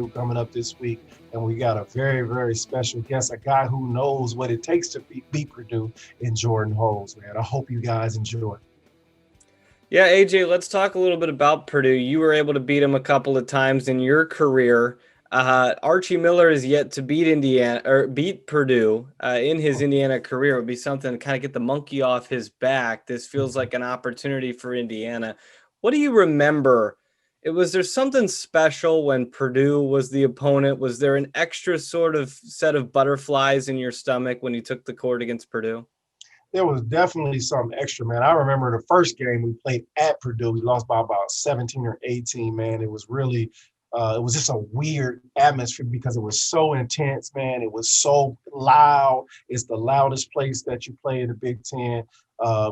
coming up this week, and we got a very, very special guest, a guy who knows what it takes to beat Purdue in Jordan Holes, man. I hope you guys enjoy. Yeah, AJ, let's talk a little bit about Purdue. You were able to beat him a couple of times in your career. Archie Miller is yet to beat Indiana or beat Purdue in his Indiana career. It would be something to kind of get the monkey off his back. This feels like an opportunity for Indiana. What do you remember? Was there something special when Purdue was the opponent? Was there an extra sort of set of butterflies in your stomach when you took the court against Purdue? There was definitely something extra, man. I remember the first game we played at Purdue. We lost by about 17 or 18, man. It was really, it was just a weird atmosphere because it was so intense, man. It was so loud. It's the loudest place that you play in the Big Ten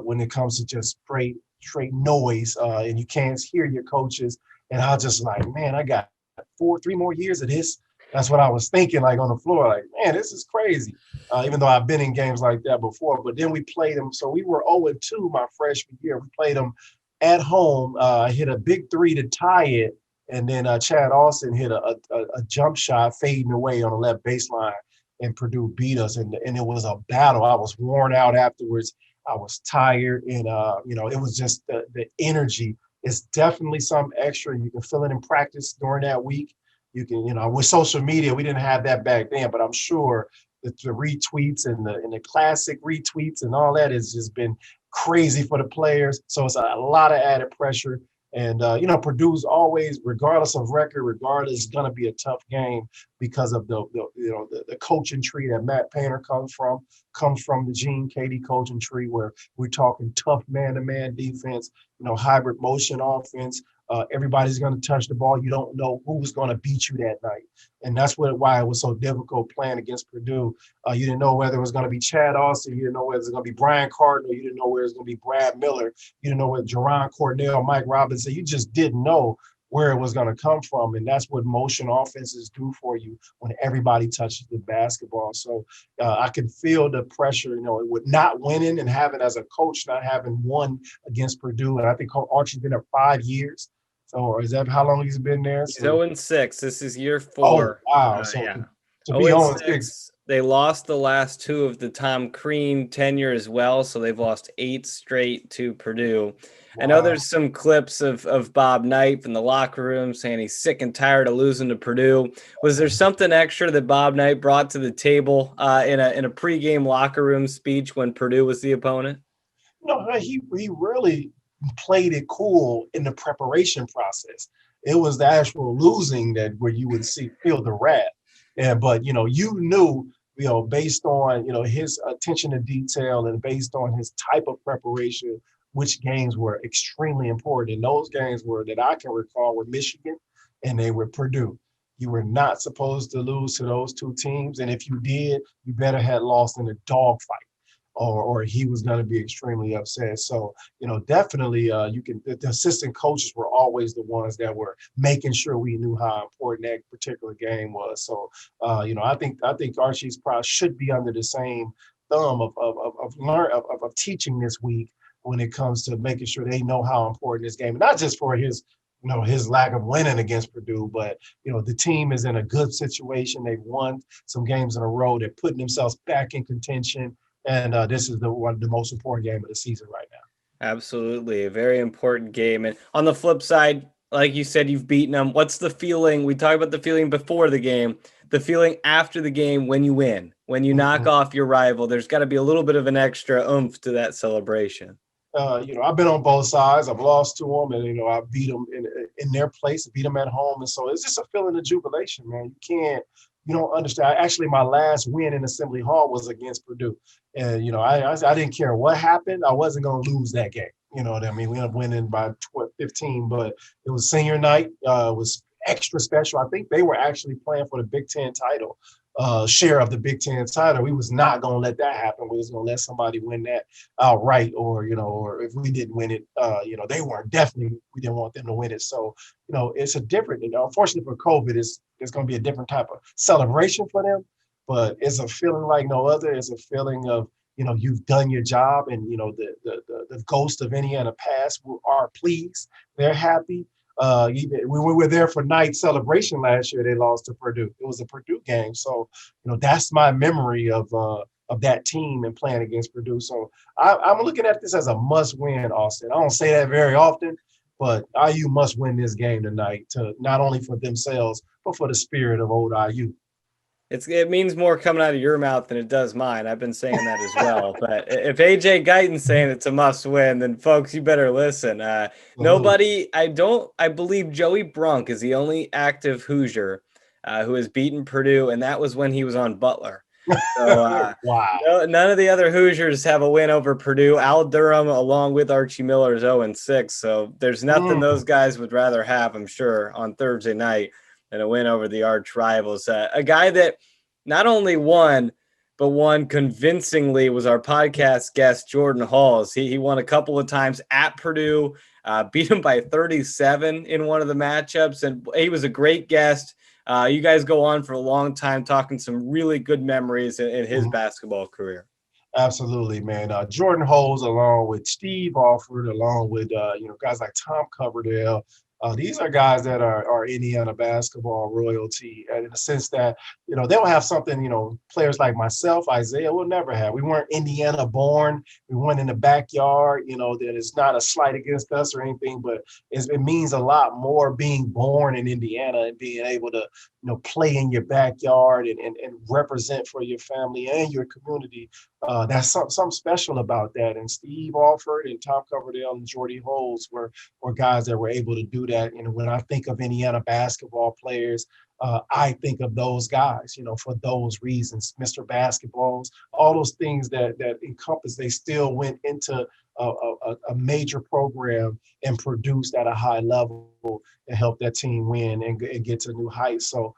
when it comes to just straight noise, and you can't hear your coaches. And I was just like, man, I got 3 more years of this. That's what I was thinking, like on the floor, like, man, this is crazy. Even though I've been in games like that before. But then we played them. So we were 0-2 my freshman year. We played them at home. I hit a big three to tie it. And then Chad Austin hit a jump shot fading away on the left baseline, and Purdue beat us. And it was a battle. I was worn out afterwards. I was tired. And, it was just the energy. It's definitely something extra. You can feel it in practice during that week. You can, with social media, we didn't have that back then, but I'm sure the retweets and the classic retweets and all that has just been crazy for the players. So it's a lot of added pressure. And, Purdue's always, regardless of record, regardless, going to be a tough game because of the coaching tree that Matt Painter comes from the Gene Katie coaching tree, where we're talking tough man-to-man defense, hybrid motion offense. Everybody's going to touch the ball. You don't know who's going to beat you that night. And that's why it was so difficult playing against Purdue. You didn't know whether it was going to be Chad Austin. You didn't know whether it was going to be Brian Cardinal. You didn't know whether it was going to be Brad Miller. You didn't know whether Jerron Cornell, Mike Robinson. You just didn't know where it was going to come from. And that's what motion offenses do for you when everybody touches the basketball. So I can feel the pressure, with not winning and having, as a coach, not having won against Purdue. And I think Archie's been there 5 years. So is that how long he's been there? He's 0-6. This is year Oh, 4. wow. So Yeah. to be 0-6. They lost the last 2 of the Tom Crean tenure as well, so they've lost 8 straight to Purdue. Wow. I know there's some clips of Bob Knight from the locker room saying he's sick and tired of losing to Purdue. Was there something extra that Bob Knight brought to the table in a pregame locker room speech when Purdue was the opponent? No, he really played it cool in the preparation process. It was the actual losing where you would feel the wrath. But you knew, based on his attention to detail and based on his type of preparation, which games were extremely important. And those games that I can recall were Michigan and they were Purdue. You were not supposed to lose to those two teams, and if you did, you better had lost in a dogfight, or he was going to be extremely upset. So, definitely the assistant coaches were always the ones that were making sure we knew how important that particular game was. So, I think Archie's probably should be under the same thumb of teaching this week when it comes to making sure they know how important this game, not just for his lack of winning against Purdue, but, the team is in a good situation. They've won some games in a row. They're putting themselves back in contention. And this is the most important game of the season right now. Absolutely. A very important game. And on the flip side, like you said, you've beaten them. What's the feeling? We talked about the feeling before the game, the feeling after the game when you win, when you knock off your rival. There's got to be a little bit of an extra oomph to that celebration. I've been on both sides. I've lost to them, and I beat them in their place, beat them at home, and so it's just a feeling of jubilation, man. You don't understand. Actually, my last win in Assembly Hall was against Purdue, and I didn't care what happened. I wasn't going to lose that game. You know what I mean? We ended up winning by 15, but it was senior night. It was extra special. I think they were actually playing for the Big Ten title. Share of the Big Ten title. We was not going to let that happen. We was going to let somebody win that outright, or if we didn't win it, they weren't definitely. We didn't want them to win it. So it's a different. Unfortunately for COVID, it's going to be a different type of celebration for them. But it's a feeling like no other. It's a feeling of you've done your job, and the ghost of Indiana past are pleased. They're happy. When we were there for night celebration last year, they lost to Purdue. It was a Purdue game. So, that's my memory of that team and playing against Purdue. So I'm looking at this as a must-win, Austin. I don't say that very often, but IU must win this game tonight, to not only for themselves, but for the spirit of old IU. It means more coming out of your mouth than it does mine. I've been saying that as well. But if AJ Guyton's saying it's a must win, then folks, you better listen. Nobody, I believe Joey Brunk is the only active Hoosier who has beaten Purdue, and that was when he was on Butler. So wow. none of the other Hoosiers have a win over Purdue. Al Durham, along with Archie Miller, is 0-6. So there's nothing those guys would rather have, I'm sure, on Thursday night than a win over the arch rivals. A guy that not only won, but won convincingly was our podcast guest, Jordan Halls. He won a couple of times at Purdue, beat him by 37 in one of the matchups, and he was a great guest. You guys go on for a long time talking some really good memories in his basketball career. Absolutely, man. Jordan Holes, along with Steve Alford, along with guys like Tom Coverdale. These are guys that are Indiana basketball royalty, and in the sense that they'll have something players like myself, Isaiah, will never have. We weren't Indiana born. We weren't in the backyard. That is not a slight against us or anything, but it means a lot more being born in Indiana and being able to play in your backyard and represent for your family and your community. That's something special about that. And Steve Alford and Tom Coverdale and Jordy Holes were guys that were able to do that. When I think of Indiana basketball players, I think of those guys, for those reasons. Mr. Basketballs, all those things that encompass, they still went into a major program and produced at a high level and helped that team win and get to new heights. So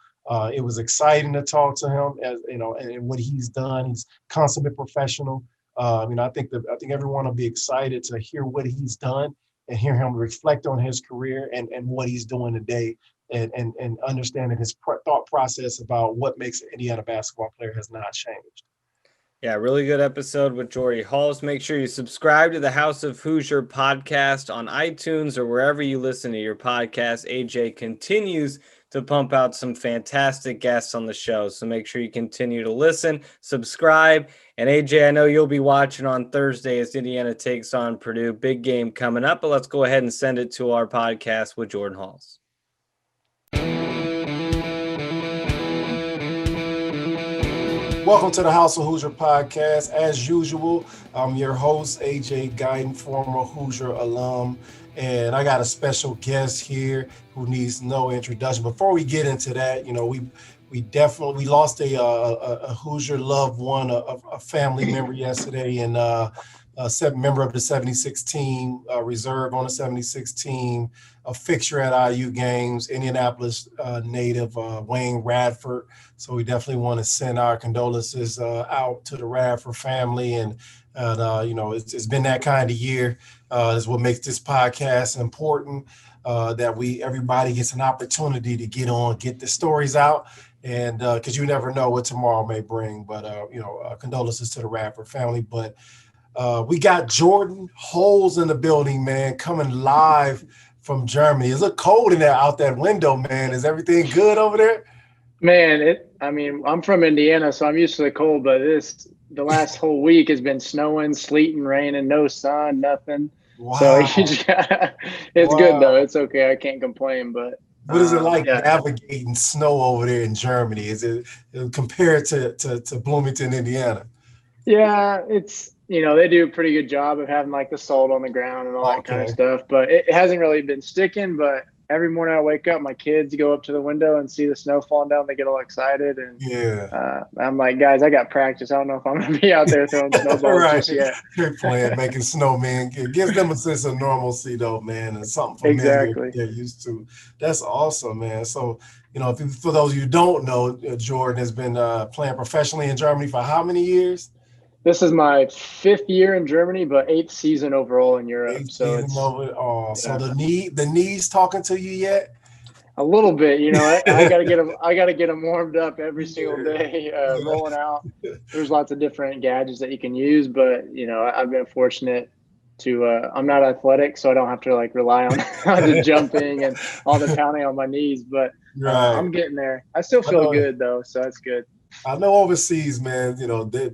it was exciting to talk to him, as and what he's done. He's consummate professional. I think everyone will be excited to hear what he's done and hear him reflect on his career and what he's doing today, and understanding his thought process about what makes an Indiana basketball player has not changed. Yeah, really good episode with Jordy Halls. Make sure you subscribe to the House of Hoosier podcast on iTunes or wherever you listen to your podcast. AJ continues to pump out some fantastic guests on the show, so make sure you continue to listen, subscribe. And AJ, I know you'll be watching on Thursday as Indiana takes on Purdue. Big game coming up, but let's go ahead and send it to our podcast with Jordan Halls. Welcome to the House of Hoosier podcast. As usual, I'm your host, AJ Guyton, former Hoosier alum, and I got a special guest here who needs no introduction. Before we get into that, we lost a Hoosier loved one, a family member yesterday, and a member of the 76 team, reserve on the 76 team, a fixture at IU games, Indianapolis native Wayne Radford. So we definitely want to send our condolences out to the Radford family, and it's been that kind of year. Is what makes this podcast important. That everybody gets an opportunity to get the stories out, and because you never know what tomorrow may bring. But condolences to the Radford family. But we got Jordan Holes in the building, man, coming live from Germany. It look cold in there out that window, man. Is everything good over there? Man, I'm from Indiana, so I'm used to the cold, but the last whole week has been snowing, sleeting, raining, no sun, nothing. Wow. So it's good though. It's okay. I can't complain. But what is it like navigating snow over there in Germany? Is it compared to Bloomington, Indiana? Yeah, it's they do a pretty good job of having like the salt on the ground and all that kind of stuff, but it hasn't really been sticking. But every morning I wake up, my kids go up to the window and see the snow falling down. They get all excited, and I'm like, guys, I got practice. I don't know if I'm going to be out there throwing snowballs just yet. They're playing, making snowmen. It gives them a sense of normalcy, though, man, and something familiar they're used to. That's awesome, man. So, for those of you who don't know, Jordan has been playing professionally in Germany for how many years? This is my 5th year in Germany, but 8th season overall in Europe. So so the knees talking to you yet? A little bit, I gotta get them warmed up every single day, rolling out. There's lots of different gadgets that you can use, but I've been fortunate I'm not athletic, so I don't have to like rely on the jumping and all the pounding on my knees, but Right. I'm getting there. I still feel good though, so that's good. I know overseas, man,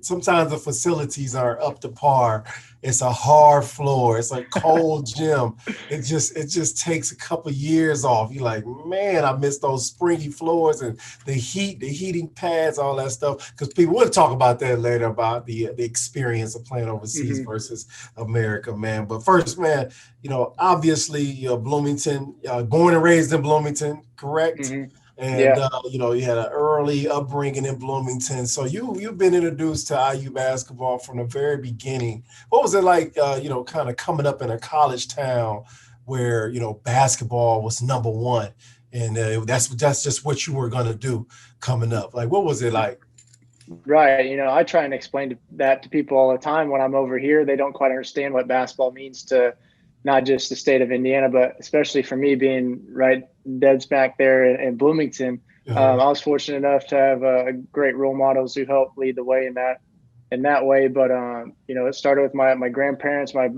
sometimes the facilities are up to par. It's a hard floor. It's a cold gym. It just takes a couple of years off. You're like, man, I miss those springy floors and the heating pads, all that stuff. Because people will talk about that later, about the experience of playing overseas versus America, man. But first, man, obviously Bloomington, born and raised in Bloomington, correct? And, you had an early upbringing in Bloomington. So you've been introduced to IU basketball from the very beginning. What was it like, kind of coming up in a college town where, basketball was number one and that's just what you were going to do coming up? Like, what was it like? Right. I try and explain that to people all the time when I'm over here. They don't quite understand what basketball means to not just the state of Indiana, but especially for me being right dead smack there in Bloomington. I was fortunate enough to have great role models who helped lead the way in that way. But, it started with my grandparents. My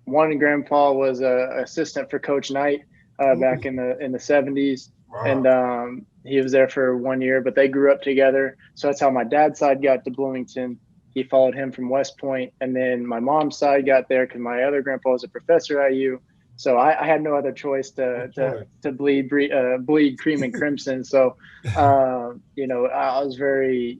one grandpa was a assistant for Coach Knight back in the 70s. Wow. And he was there for 1 year, but they grew up together. So that's how my dad's side got to Bloomington. He followed him from West Point, and then my mom's side got there because my other grandpa was a professor at IU. So I had no other choice to bleed cream and crimson. So, I was very,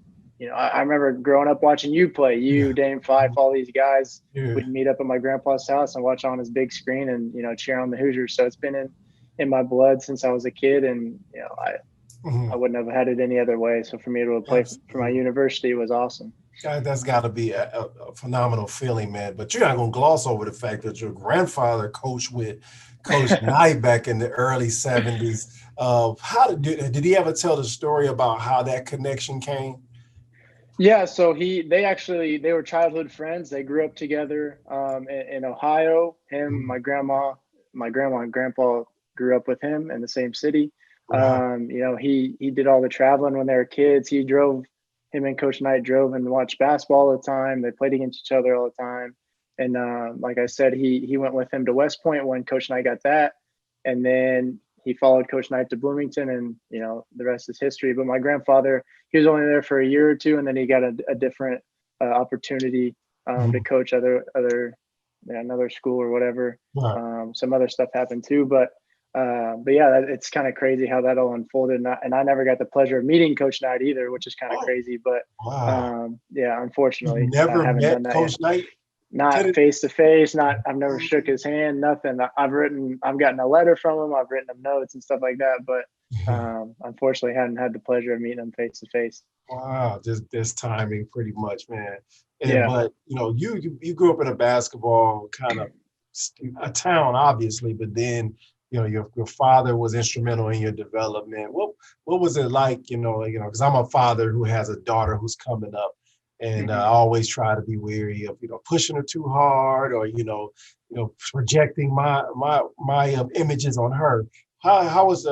I remember growing up watching you play, Dame Fife, all these guys. We'd meet up at my grandpa's house and watch on his big screen and, cheer on the Hoosiers. So it's been in my blood since I was a kid, and I wouldn't have had it any other way. So for me to play for my university was awesome. That's got to be a phenomenal feeling, man. But you're not going to gloss over the fact that your grandfather coached with Coach Knight back in the early 70s. Did he ever tell the story about how that connection came? Yeah, so they were childhood friends. They grew up together in Ohio. My grandma and grandpa grew up with him in the same city. Wow. He did all the traveling when they were kids. Him and Coach Knight drove and watched basketball all the time. They played against each other all the time. And like I said, he went with him to West Point when Coach Knight got that. And then he followed Coach Knight to Bloomington, and, the rest is history. But my grandfather, he was only there for a year or two, and then he got a different opportunity to coach another school or whatever. Wow. Some other stuff happened too. But yeah, it's kind of crazy how that all unfolded. And I never got the pleasure of meeting Coach Knight either, which is kind of crazy. But yeah, unfortunately, you never met Coach Knight? Not face to face. I've never shook his hand. Nothing. I've gotten a letter from him. I've written him notes and stuff like that. But unfortunately, hadn't had the pleasure of meeting him face to face. Wow, just this timing, pretty much, man. But you grew up in a basketball kind of a town, obviously, but then your father was instrumental in your development. What was it like, because I'm a father who has a daughter who's coming up, and I always try to be wary of, pushing her too hard or, projecting my images on her. How was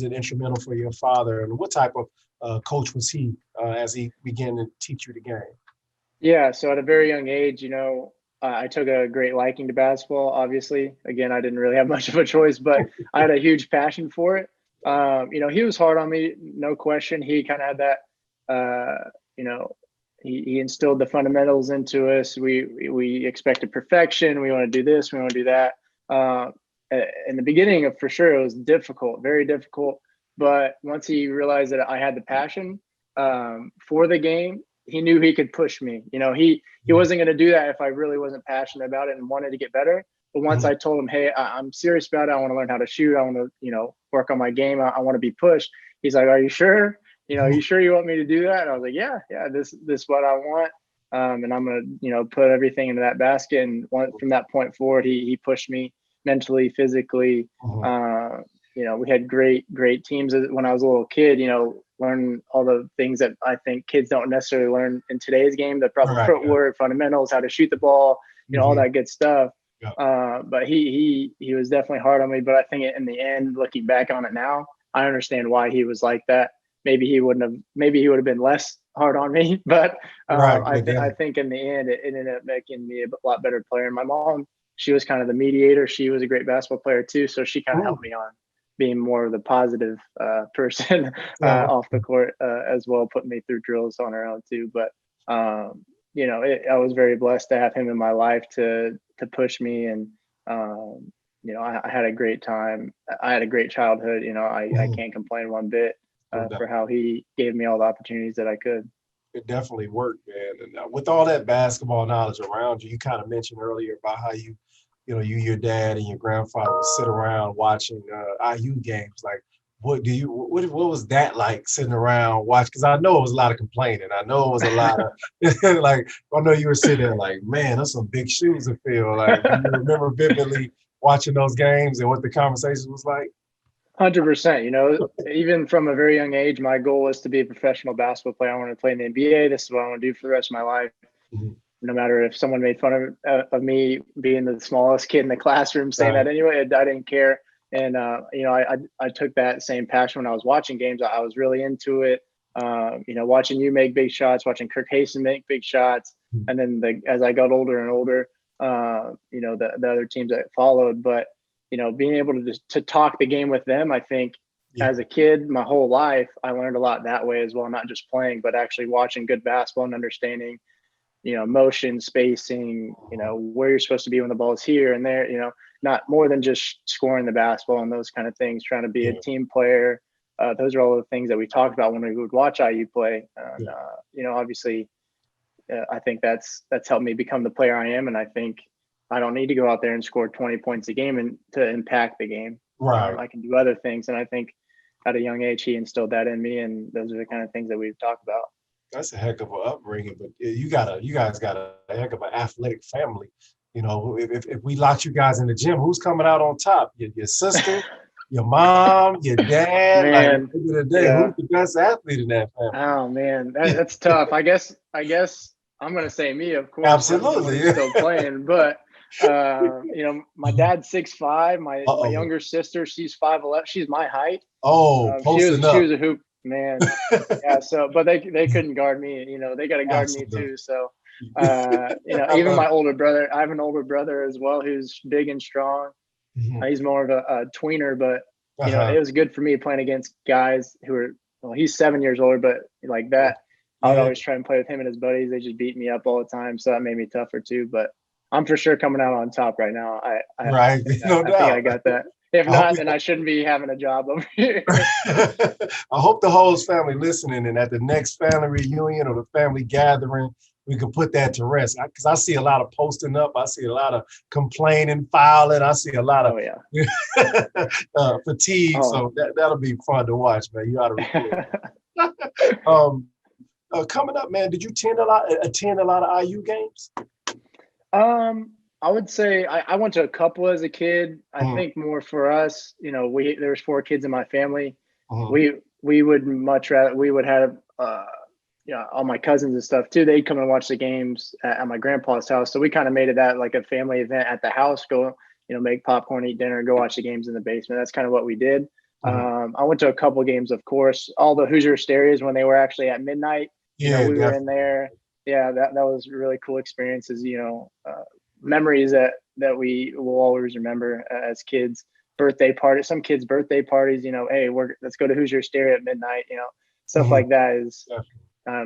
it instrumental for your father, and what type of coach was he as he began to teach you the game? Yeah, so at a very young age, I took a great liking to basketball, obviously. Again, I didn't really have much of a choice, but I had a huge passion for it. He was hard on me, no question. He kind of had that, he instilled the fundamentals into us. We expected perfection. We want to do this. We want to do that. In the beginning, for sure, it was difficult, very difficult. But once he realized that I had the passion for the game, he knew he could push me. He wasn't going to do that if I really wasn't passionate about it and wanted to get better. But once I told him, hey, I'm serious about it. I want to learn how to shoot. I want to, work on my game. I want to be pushed. He's like, are you sure? You sure you want me to do that? And I was like, yeah, this is what I want. And I'm going to, put everything into that basket. And from that point forward, he pushed me mentally, physically. We had great teams when I was a little kid, learn all the things that I think kids don't necessarily learn in today's game, the proper footwork, fundamentals, how to shoot the ball, all that good stuff. Yeah. But he was definitely hard on me. But I think in the end, looking back on it now, I understand why he was like that. Maybe he would have been less hard on me. But I think in the end, it ended up making me a lot better player. And my mom, she was kind of the mediator. She was a great basketball player too, so she kind of helped me on being more of the positive person off the court as well, putting me through drills on her own too. But you know, I was very blessed to have him in my life to push me, and you know, I had a great time. I had a great childhood. You know, I can't complain one bit for how he gave me all the opportunities that I could. It definitely worked, man. And with all that basketball knowledge around you, you kind of mentioned earlier about how you know, your dad and your grandfather would sit around watching IU games. Like, what was that like, sitting around watching? Because I know it was a lot of complaining. I know it was a lot of like, I know you were sitting there like, man, that's some big shoes to fill. Like, do you remember vividly watching those games and what the conversation was like? 100%. You know, even from a very young age, my goal was to be a professional basketball player. I want to play in the NBA. This is what I want to do for the rest of my life. Mm-hmm. No matter if someone made fun of me being the smallest kid in the classroom saying that anyway, I didn't care. And, you know, I took that same passion when I was watching games. I was really into it. You know, watching you make big shots, watching Kirk Haston make big shots. And then as I got older and older, you know, the other teams that followed. But, you know, being able to talk the game with them, I think as a kid, my whole life, I learned a lot that way as well, not just playing, but actually watching good basketball and understanding, you know, motion, spacing, you know, where you're supposed to be when the ball is here and there, you know, not more than just scoring the basketball and those kind of things, trying to be a team player. Those are all the things that we talked about when we would watch IU play. You know, obviously, I think that's helped me become the player I am. And I think I don't need to go out there and score 20 points a game and to impact the game. Right. I can do other things. And I think at a young age, he instilled that in me. And those are the kind of things that we've talked about. That's a heck of an upbringing, but you guys got a heck of an athletic family. You know, if we locked you guys in the gym, who's coming out on top? Your sister, your mom, your dad. Man, like, at the end of the day, who's the best athlete in that family? Oh man, that's tough. I guess I'm gonna say me, of course. Absolutely, still playing, but you know, my dad's 6'5". My younger sister, she's 5'11". She's my height. She was a hoop. Man, yeah. So, but they couldn't guard me. You know, they got to guard me too. So, you know, even my older brother. I have an older brother as well who's big and strong. He's more of a tweener, but you know, it was good for me playing against guys who are. Well, he's 7 years older, but like that, I would always try and play with him and his buddies. They just beat me up all the time, so that made me tougher too. But I'm for sure coming out on top right now. I think I got that. If not, then I shouldn't be having a job over here. I hope the whole family listening, and at the next family reunion or the family gathering, we can put that to rest. Because I see a lot of posting up. I see a lot of complaining, filing. I see a lot of fatigue. So that'll be fun to watch, man. You ought to record. Coming up, man, did you attend a lot of IU games? I would say I went to a couple as a kid. I think more for us, you know, there was 4 kids in my family. We would much rather, we would have, you know, all my cousins and stuff too. They'd come and watch the games at my grandpa's house. So we kind of made it that like a family event at the house, go, you know, make popcorn, eat dinner, go watch the games in the basement. That's kind of what we did. I went to a couple of games, of course, all the Hoosier stereos when they were actually at midnight. You know, we were in there. Yeah, that was really cool experiences, you know, memories that we will always remember as kids. Birthday parties, some kids' birthday parties, you know, hey, let's go to Hoosier Stereo at midnight, you know, stuff like that is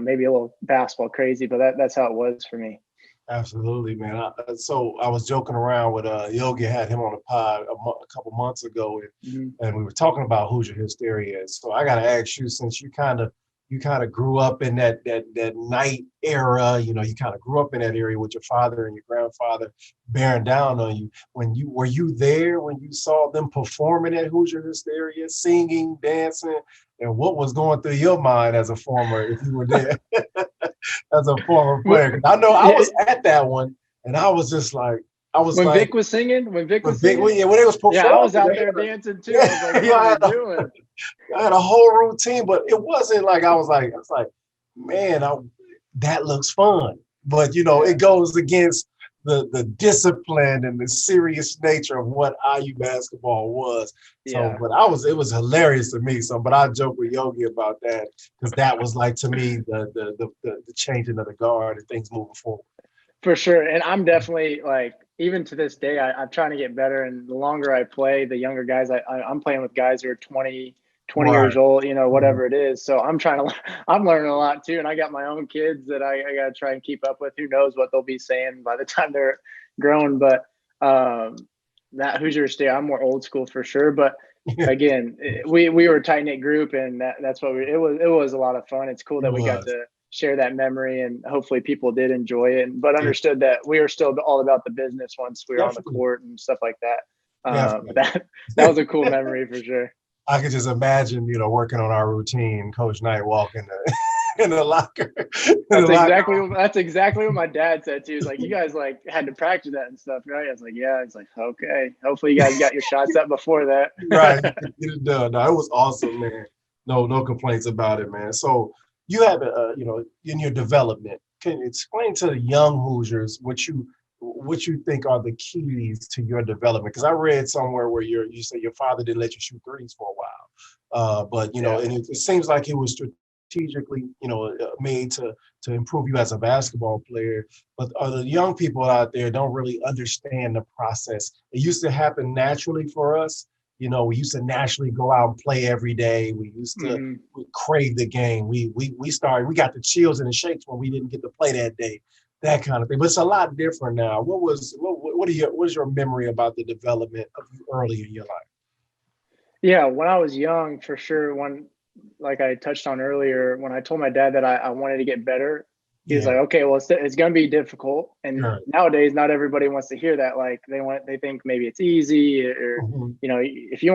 maybe a little basketball crazy, but that's how it was for me. Absolutely, man. So I was joking around with Yogi, had him on the pod a couple months ago, and we were talking about Hoosier hysteria. So I got to ask you, since you kind of grew up in that night era, you know, you kind of grew up in that area with your father and your grandfather bearing down on you. Were you there when you saw them performing at Hoosier Hysteria, singing, dancing, and what was going through your mind as a former, if you were there, as a former player? 'Cause I know I was at that one, and I was just like, when Vic was singing, when they was performing. Yeah, I was out there dancing too. I was like, what are you doing? I had a whole routine, but it wasn't like I was like, man, that looks fun. But you know, it goes against the discipline and the serious nature of what IU basketball was. So, but it was hilarious to me. So, but I joke with Yogi about that because that was like, to me, the changing of the guard and things moving forward. For sure. And I'm definitely like, even to this day, I'm trying to get better. And the longer I play, the younger guys, I'm playing with guys who are 20 years old, whatever it is. So I'm learning a lot too. And I got my own kids that I got to try and keep up with. Who knows what they'll be saying by the time they're grown. But that Hoosier State, I'm more old school for sure. But again, we were a tight knit group, and that's what it was a lot of fun. It's cool that we got to share that memory, and hopefully people did enjoy it, but understood that we were still all about the business once we were on the court and stuff like that. That was a cool memory for sure. I could just imagine, working on our routine, Coach Knight walking in the locker. That's exactly what my dad said too. He's like, you guys had to practice that and stuff, right? I was like, yeah. It's like, okay. Hopefully you guys got your shots up before that. Right. Get it done. No, it was awesome, man. No complaints about it, man. So you have, in your development, can you explain to the young Hoosiers what you think are the keys to your development? Because I read somewhere where you say your father didn't let you shoot threes for a while, but and it seems like it was strategically, made to improve you as a basketball player. But the young people out there don't really understand the process. It used to happen naturally for us. We used to naturally go out and play every day. We used to crave the game. We got the chills and the shakes when we didn't get to play that day, that kind of thing. But it's a lot different now. What is your memory about the development of you early in your life? Yeah, when I was young, for sure, like I touched on earlier, when I told my dad that I wanted to get better, he was like, okay, well, it's going to be difficult. And nowadays, not everybody wants to hear that. Like they think maybe it's easy, or, if you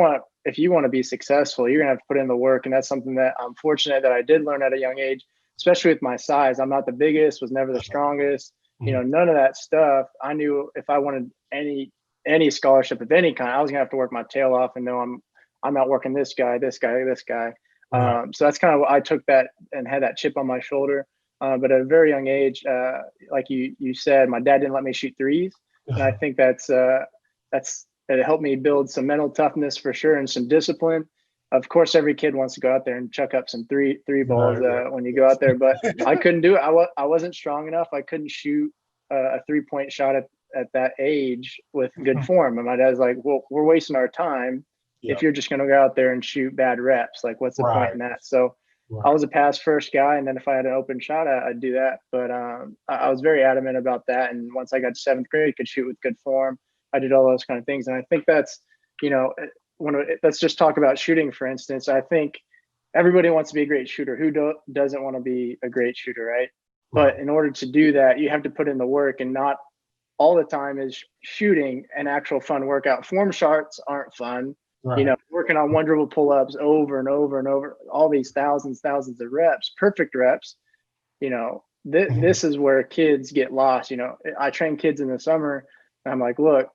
want to be successful, you're going to have to put in the work. And that's something that I'm fortunate that I did learn at a young age, especially with my size. I'm not the biggest, was never the strongest, none of that stuff. I knew if I wanted any scholarship of any kind, I was going to have to work my tail off and know I'm not working this guy. So that's kind of what I took that and had that chip on my shoulder. But at a very young age, like you said, my dad didn't let me shoot threes. And I think it helped me build some mental toughness for sure, and some discipline. Of course, every kid wants to go out there and chuck up some three balls when you go out there, but I couldn't do it. I wasn't strong enough. I couldn't shoot a 3-point shot at that age with good form. And my dad's like, well, we're wasting our time if you're just going to go out there and shoot bad reps. Like, what's the point in that? So I was a pass first guy, and then if I had an open shot, I'd do that. But I was very adamant about that. And once I got to 7th grade, I could shoot with good form. I did all those kind of things. And I think that's, let's just talk about shooting, for instance. I think everybody wants to be a great shooter. Who doesn't want to be a great shooter, right? But in order to do that, you have to put in the work, and not all the time is shooting an actual fun workout. Form shots aren't fun. Working on one dribble pull-ups over and over and over, all these thousands of reps, perfect reps. This is where kids get lost. I train kids in the summer, and I'm like, look,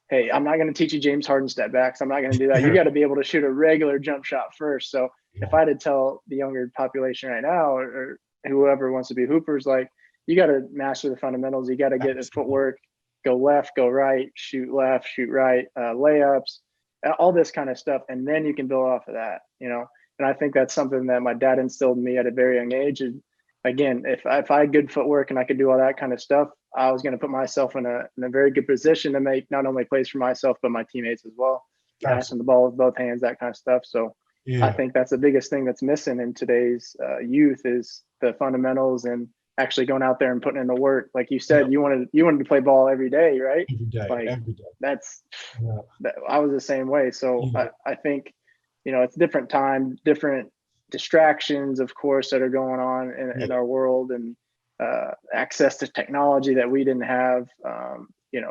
hey, I'm not going to teach you James Harden step backs. I'm not going to do that. You got to be able to shoot a regular jump shot first. So if I had to tell the younger population right now, or whoever wants to be hoopers, like, you got to master the fundamentals. You got to get the footwork, go left, go right, shoot left, shoot right, layups, all this kind of stuff. And then you can build off of that, and I think that's something that my dad instilled in me at a very young age. And again, if I had good footwork and I could do all that kind of stuff, I was going to put myself in a very good position to make not only plays for myself, but my teammates as well. Passing the ball with both hands, that kind of stuff. So I think that's the biggest thing that's missing in today's youth is the fundamentals and actually going out there and putting in the work. Like you said, you wanted to play ball every day, right? Every day. I was the same way. So I think, it's a different time, different distractions, of course, that are going on in our world, and access to technology that we didn't have.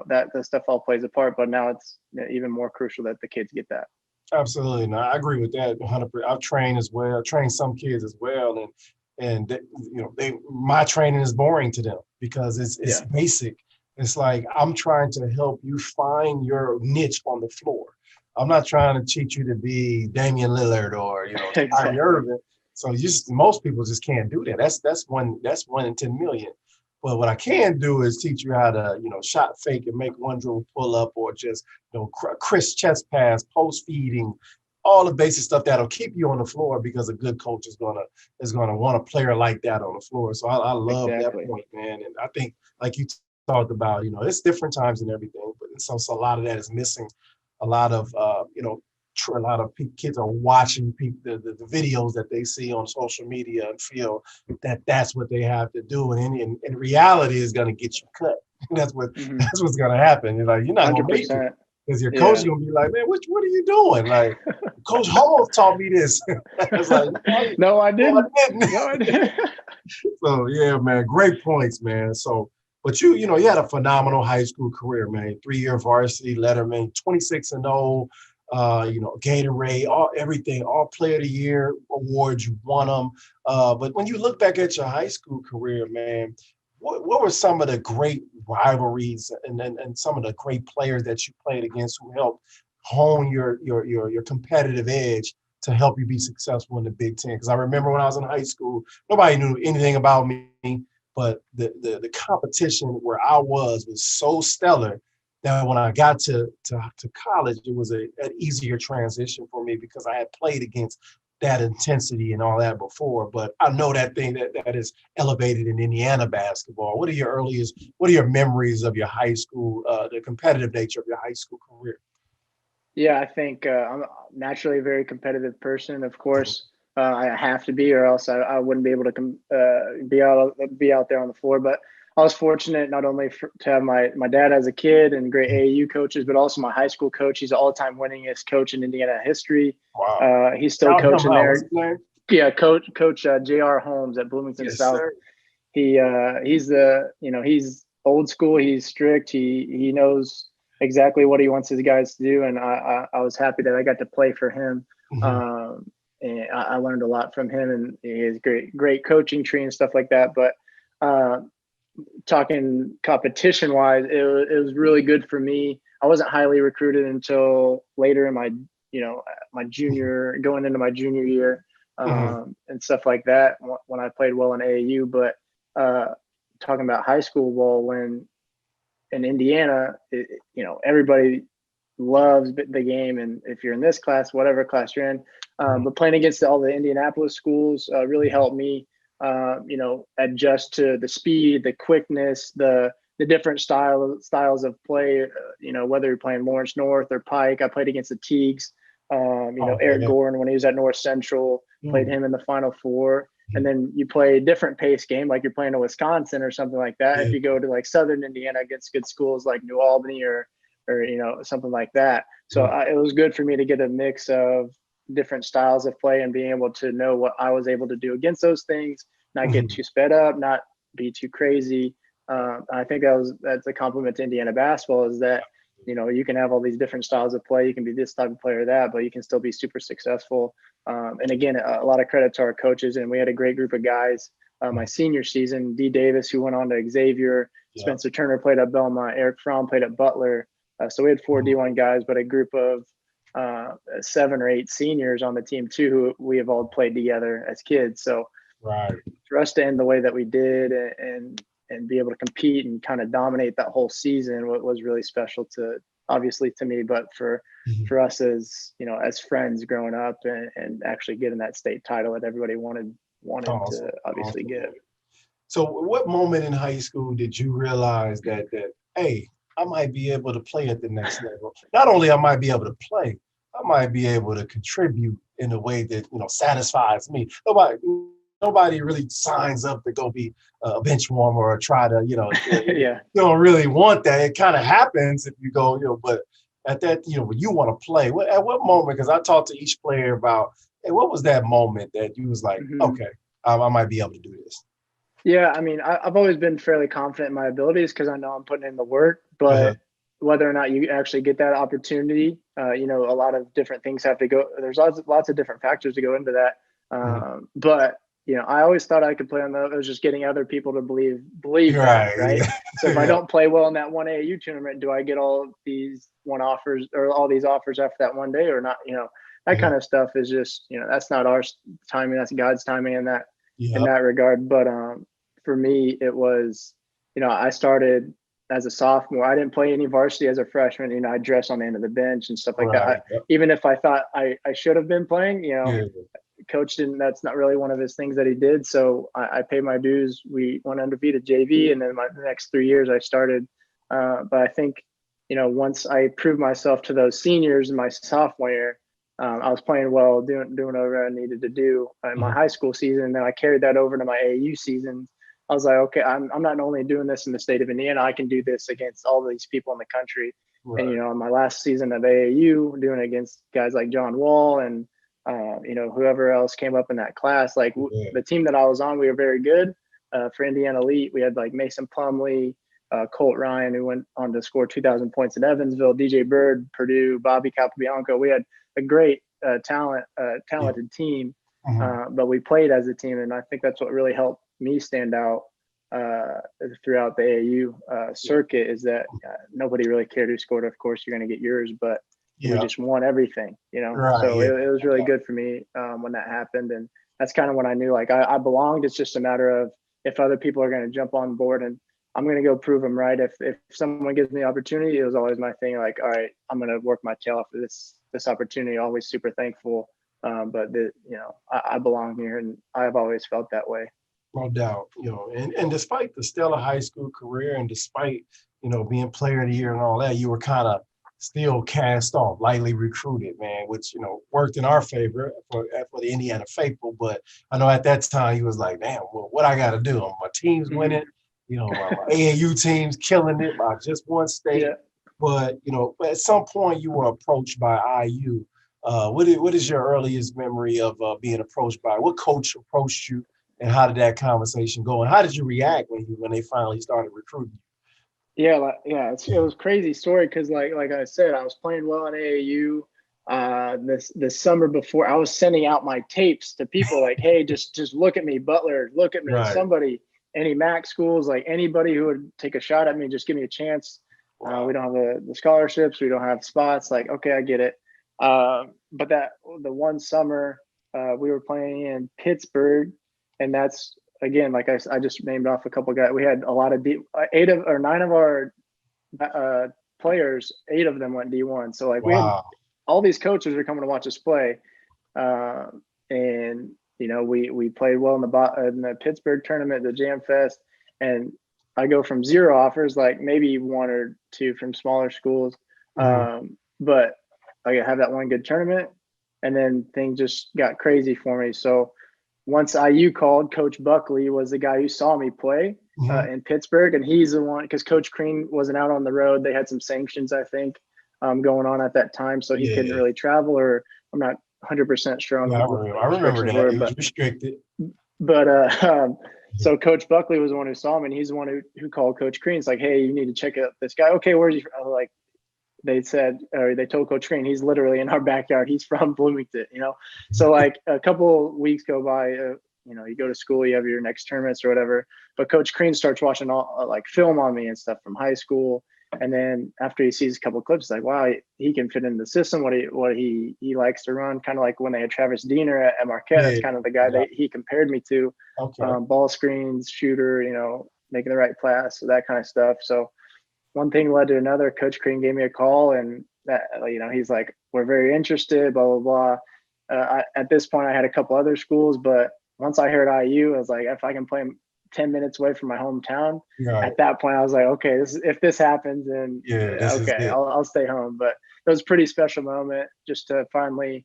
That stuff all plays a part, but now it's even more crucial that the kids get that. Absolutely. No, I agree with that 100%. I've trained as well. I trained some kids as well, and my training is boring to them because it's basic. It's like, I'm trying to help you find your niche on the floor. I'm not trying to teach you to be Damian Lillard or Kyrie Irving. So most people just can't do that. That's one in 10 million. But what I can do is teach you how to shot fake and make one dribble pull up, or just crisp chest pass, post feeding, all the basic stuff that'll keep you on the floor, because a good coach is gonna want a player like that on the floor. So I love that point, man. And I think, like you talked about, it's different times and everything, but so a lot of that is missing. A lot of, a lot of kids are watching the videos that they see on social media and feel that that's what they have to do. And in reality is going to get you cut. That's what's going to happen. You're like, you're not going to make it. Because your coach is going to be like, man, what are you doing? Like, Coach Hall taught me this. It's like, no, I didn't. No, I didn't. So, yeah, man, great points, man. So, but you had a phenomenal high school career, man. 3-year varsity, Letterman, 26-0, Gatorade, everything, all Player of the Year awards, you won them. But when you look back at your high school career, man, what were some of the great rivalries and some of the great players that you played against who helped hone your competitive edge to help you be successful in the Big Ten? Because I remember when I was in high school, nobody knew anything about me, but the competition where I was so stellar that when I got to college, it was an easier transition for me because I had played against that intensity and all that before. But I know that thing that is elevated in Indiana basketball. What are your memories of your high school, the competitive nature of your high school career? Yeah, I think I'm naturally a very competitive person. Of course, I have to be, or else I wouldn't be able to be out there on the floor. But I was fortunate not only to have my dad as a kid and great AAU coaches, but also my high school coach. He's the all-time winningest coach in Indiana history. Wow. He's still coaching there. What's his name? Yeah, Coach J.R. Holmes at Bloomington South. Sir. He's old school. He's strict. He knows exactly what he wants his guys to do, and I was happy that I got to play for him. Mm-hmm. And I learned a lot from him, and he has great coaching tree and stuff like that. But talking competition wise, it was really good for me. I wasn't highly recruited until later in my going into my junior year, and stuff like that when I played well in AAU. But talking about high school ball, when in Indiana, everybody loves the game, and if you're in this class, whatever class you're in, but playing against all the Indianapolis schools really helped me, adjust to the speed, the quickness, the different styles of play. Whether you're playing Lawrence North or Pike, I played against the Teagues. Eric Gordon when he was at North Central, played him in the Final Four. And then you play a different pace game, like you're playing to Wisconsin or something like that. If you go to like Southern Indiana against good schools like New Albany or something like that. So it was good for me to get a mix of different styles of play and being able to know what I was able to do against those things, not get too sped up, not be too crazy. I think that's a compliment to Indiana basketball, is that you can have all these different styles of play. You can be this type of player or that, but you can still be super successful. And again, a lot of credit to our coaches, and we had a great group of guys. My senior season, D. Davis, who went on to Xavier, Spencer Turner played at Belmont, Eric Fromm played at Butler. So we had 4 D1 guys, but a group of 7 or 8 seniors on the team too, who we have all played together as kids. So for us to end the way that we did and be able to compete and kind of dominate that whole season was really special obviously to me, but for us as as friends growing up and actually getting that state title that everybody wanted to obviously get. So what moment in high school did you realize that hey, I might be able to play at the next level? Not only I might be able to play, I might be able to contribute in a way that satisfies me. Nobody really signs up to go be a bench warmer or try to, you don't really want that. It kind of happens if you go, but at that, when you want to play, at what moment, because I talked to each player about, hey, what was that moment that you was like, okay, I might be able to do this? Yeah, I mean, I've always been fairly confident in my abilities because I know I'm putting in the work, but whether or not you actually get that opportunity, a lot of different things have to go. There's lots of different factors to go into that. But I always thought I could play on the. It was just getting other people to believe right? So if I don't play well in that one AAU tournament, do I get all these offers after that one day or not? That kind of stuff is just that's not our timing. That's God's timing in that regard. But for me, it was I started as a sophomore. I didn't play any varsity as a freshman. I dressed on the end of the bench and stuff like that. Even if I thought I should have been playing, coach didn't. That's not really one of his things that he did. So I paid my dues. We went undefeated JV, and then the next 3 years I started. But I think, once I proved myself to those seniors in my sophomore year, I was playing well, doing whatever I needed to do in my high school season. And then I carried that over to my AAU season. I was like, okay, I'm not only doing this in the state of Indiana, I can do this against all these people in the country. Right. And, in my last season of AAU, doing it against guys like John Wall and, whoever else came up in that class, like the team that I was on, we were very good. For Indiana Elite, we had like Mason Plumlee, Colt Ryan, who went on to score 2,000 points in Evansville, DJ Bird, Purdue, Bobby Capobianco. We had a great talented team, but we played as a team. And I think that's what really helped me stand out throughout the AAU circuit, is that nobody really cared who scored. Of course, you're going to get yours, but we just won everything, Right, so it was really good for me when that happened. And that's kind of when I knew like I belonged. It's just a matter of if other people are going to jump on board, and I'm going to go prove them right. If someone gives me the opportunity, it was always my thing. Like, all right, I'm going to work my tail off for this opportunity. Always super thankful. But I belong here, and I've always felt that way. No doubt, and despite the stellar high school career, and despite, being player of the year and all that, you were kind of still cast off, lightly recruited, man, which, worked in our favor for the Indiana faithful. But I know at that time he was like, damn, well, what I got to do? My team's winning, my AAU team's killing it by just one state. Yeah. But, at some point you were approached by IU. What is your earliest memory of being approached by? What coach approached you, and how did that conversation go? And how did you react when they finally started recruiting you? Yeah, it was a crazy story because, like I said, I was playing well in AAU. This summer before, I was sending out my tapes to people like, "Hey, just look at me, Butler, look at me, right. Somebody, any MAC schools, like anybody who would take a shot at me, just give me a chance." Wow. We don't have the scholarships, we don't have spots. Like, okay, I get it. But the one summer we were playing in Pittsburgh, and that's. Again, like I just named off a couple of guys. We had a lot of 9 of our players, 8 of them went D1. So like we had all these coaches are coming to watch us play, and we played well in the Pittsburgh tournament, the Jam Fest, and I go from 0 offers, like maybe 1 or 2 from smaller schools, but I have that one good tournament, and then things just got crazy for me. So. Once IU called, Coach Buckley was the guy who saw me play in Pittsburgh, and he's the one because Coach Crean wasn't out on the road. They had some sanctions, I think, going on at that time, so he couldn't really travel. Or I'm not 100% sure on. I remember that. It was restricted. But so Coach Buckley was the one who saw him, and he's the one who called Coach Crean. It's like, hey, you need to check out this guy. Okay, where's he from? I was like. They told Coach Crean, he's literally in our backyard. He's from Bloomington, So like a couple weeks go by, you go to school, you have your next tournaments or whatever. But Coach Crean starts watching all like film on me and stuff from high school. And then after he sees a couple of clips, like, wow, he can fit in the system. What he likes to run, kind of like when they had Travis Diener at Marquette. That's kind of the guy that he compared me to. Okay. Ball screens, shooter, making the right pass, so that kind of stuff. So. One thing led to another. Coach Crean gave me a call, and that he's like, "We're very interested." Blah blah blah. At this point, I had a couple other schools, but once I heard IU, I was like, if I can play 10 minutes away from my hometown, at that point, I was like, okay, if this happens, then okay, I'll stay home. But it was a pretty special moment just to finally,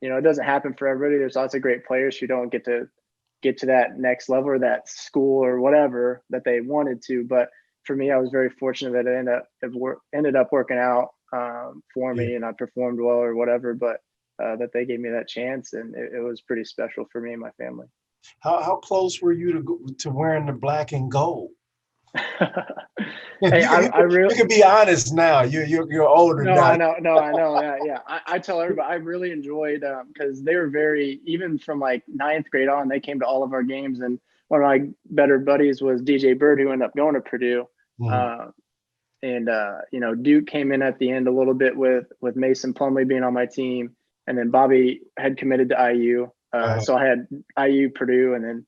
it doesn't happen for everybody. There's lots of great players who don't get to that next level or that school or whatever that they wanted to, but. For me, I was very fortunate that it ended up working out for me, and I performed well or whatever. But that they gave me that chance, and it was pretty special for me and my family. How close were you to wearing the black and gold? Hey, you can be honest now. You're older now. I know. Yeah. I tell everybody I really enjoyed because they were even from like 9th grade on. They came to all of our games, and one of my better buddies was DJ Bird, who ended up going to Purdue. Duke came in at the end a little bit with Mason Plumlee being on my team, and then Bobby had committed to IU. So I had IU, Purdue, and then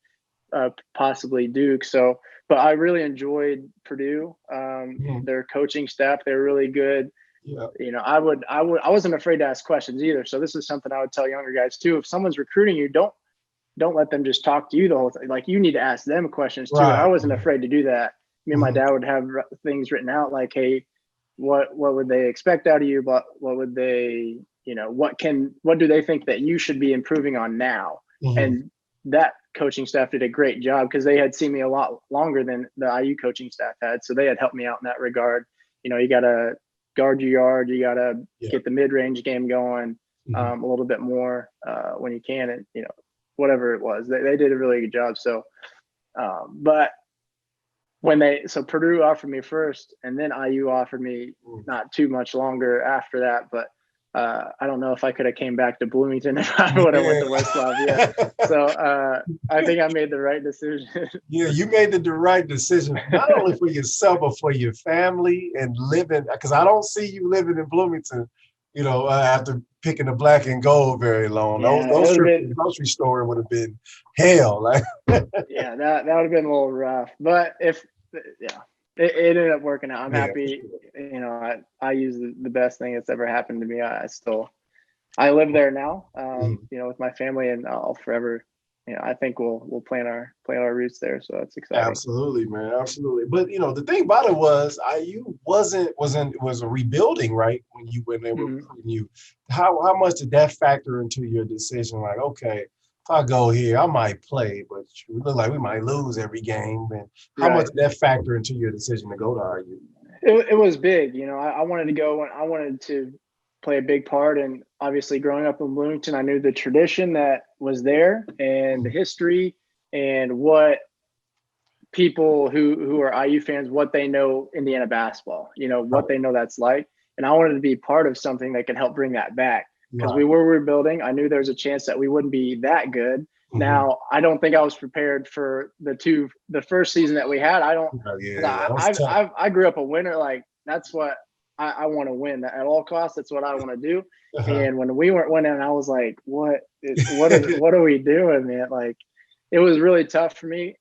possibly Duke. So, but I really enjoyed Purdue. Their coaching staff, they're really good. Yeah. You know, I wasn't afraid to ask questions either. So this is something I would tell younger guys too. If someone's recruiting you, don't let them just talk to you the whole time. Like, you need to ask them questions too. And I Right. wasn't afraid to do that. Me and my Mhm. dad would have things written out like, hey, what would they expect out of you? But what would they, you know, what do they think that you should be improving on now? Mhm. And that coaching staff did a great job because they had seen me a lot longer than the IU coaching staff had. So they had helped me out in that regard. You know, you got to guard your yard. You got to get the mid-range game going a little bit more when you can. And, you know, whatever it was, they did a really good job. So, but so Purdue offered me first, and then IU offered me not too much longer after that. But I don't know if I could have came back to Bloomington if I would have went to West Lafayette. So I think I made the right decision. Yeah, you made the right decision, not only for yourself, but for your family and living, because I don't see you living in Bloomington, you know, after picking the black and gold very long. Yeah, Those trips to the grocery store would have been hell. Like, yeah, that would have been a little rough. But it ended up working out. I'm happy. You know, I use the best thing that's ever happened to me. I live there now, you know, with my family, and I'll forever, you know, I think we'll plant our roots there. So that's exciting. Absolutely, man. Absolutely. But, you know, the thing about it was IU was a rebuilding, right? When they were recruiting you. How much did that factor into your decision? Like, okay, if I go here, I might play, but we look like we might lose every game. And how much did that factor into your decision to go to IU? It was big. You know, I wanted to go, and I wanted to play a big part. And obviously growing up in Bloomington, I knew the tradition that was there and the history and what people who are IU fans, what they know Indiana basketball, you know, what they know that's like. And I wanted to be part of something that could help bring that back because we were rebuilding. I knew there was a chance that we wouldn't be that good. Now, I don't think I was prepared for the first season that we had. I grew up a winner. Like, that's what I want to win at all costs. That's what I want to do. And when we weren't winning, I was like, what are we doing, man? Like, it was really tough for me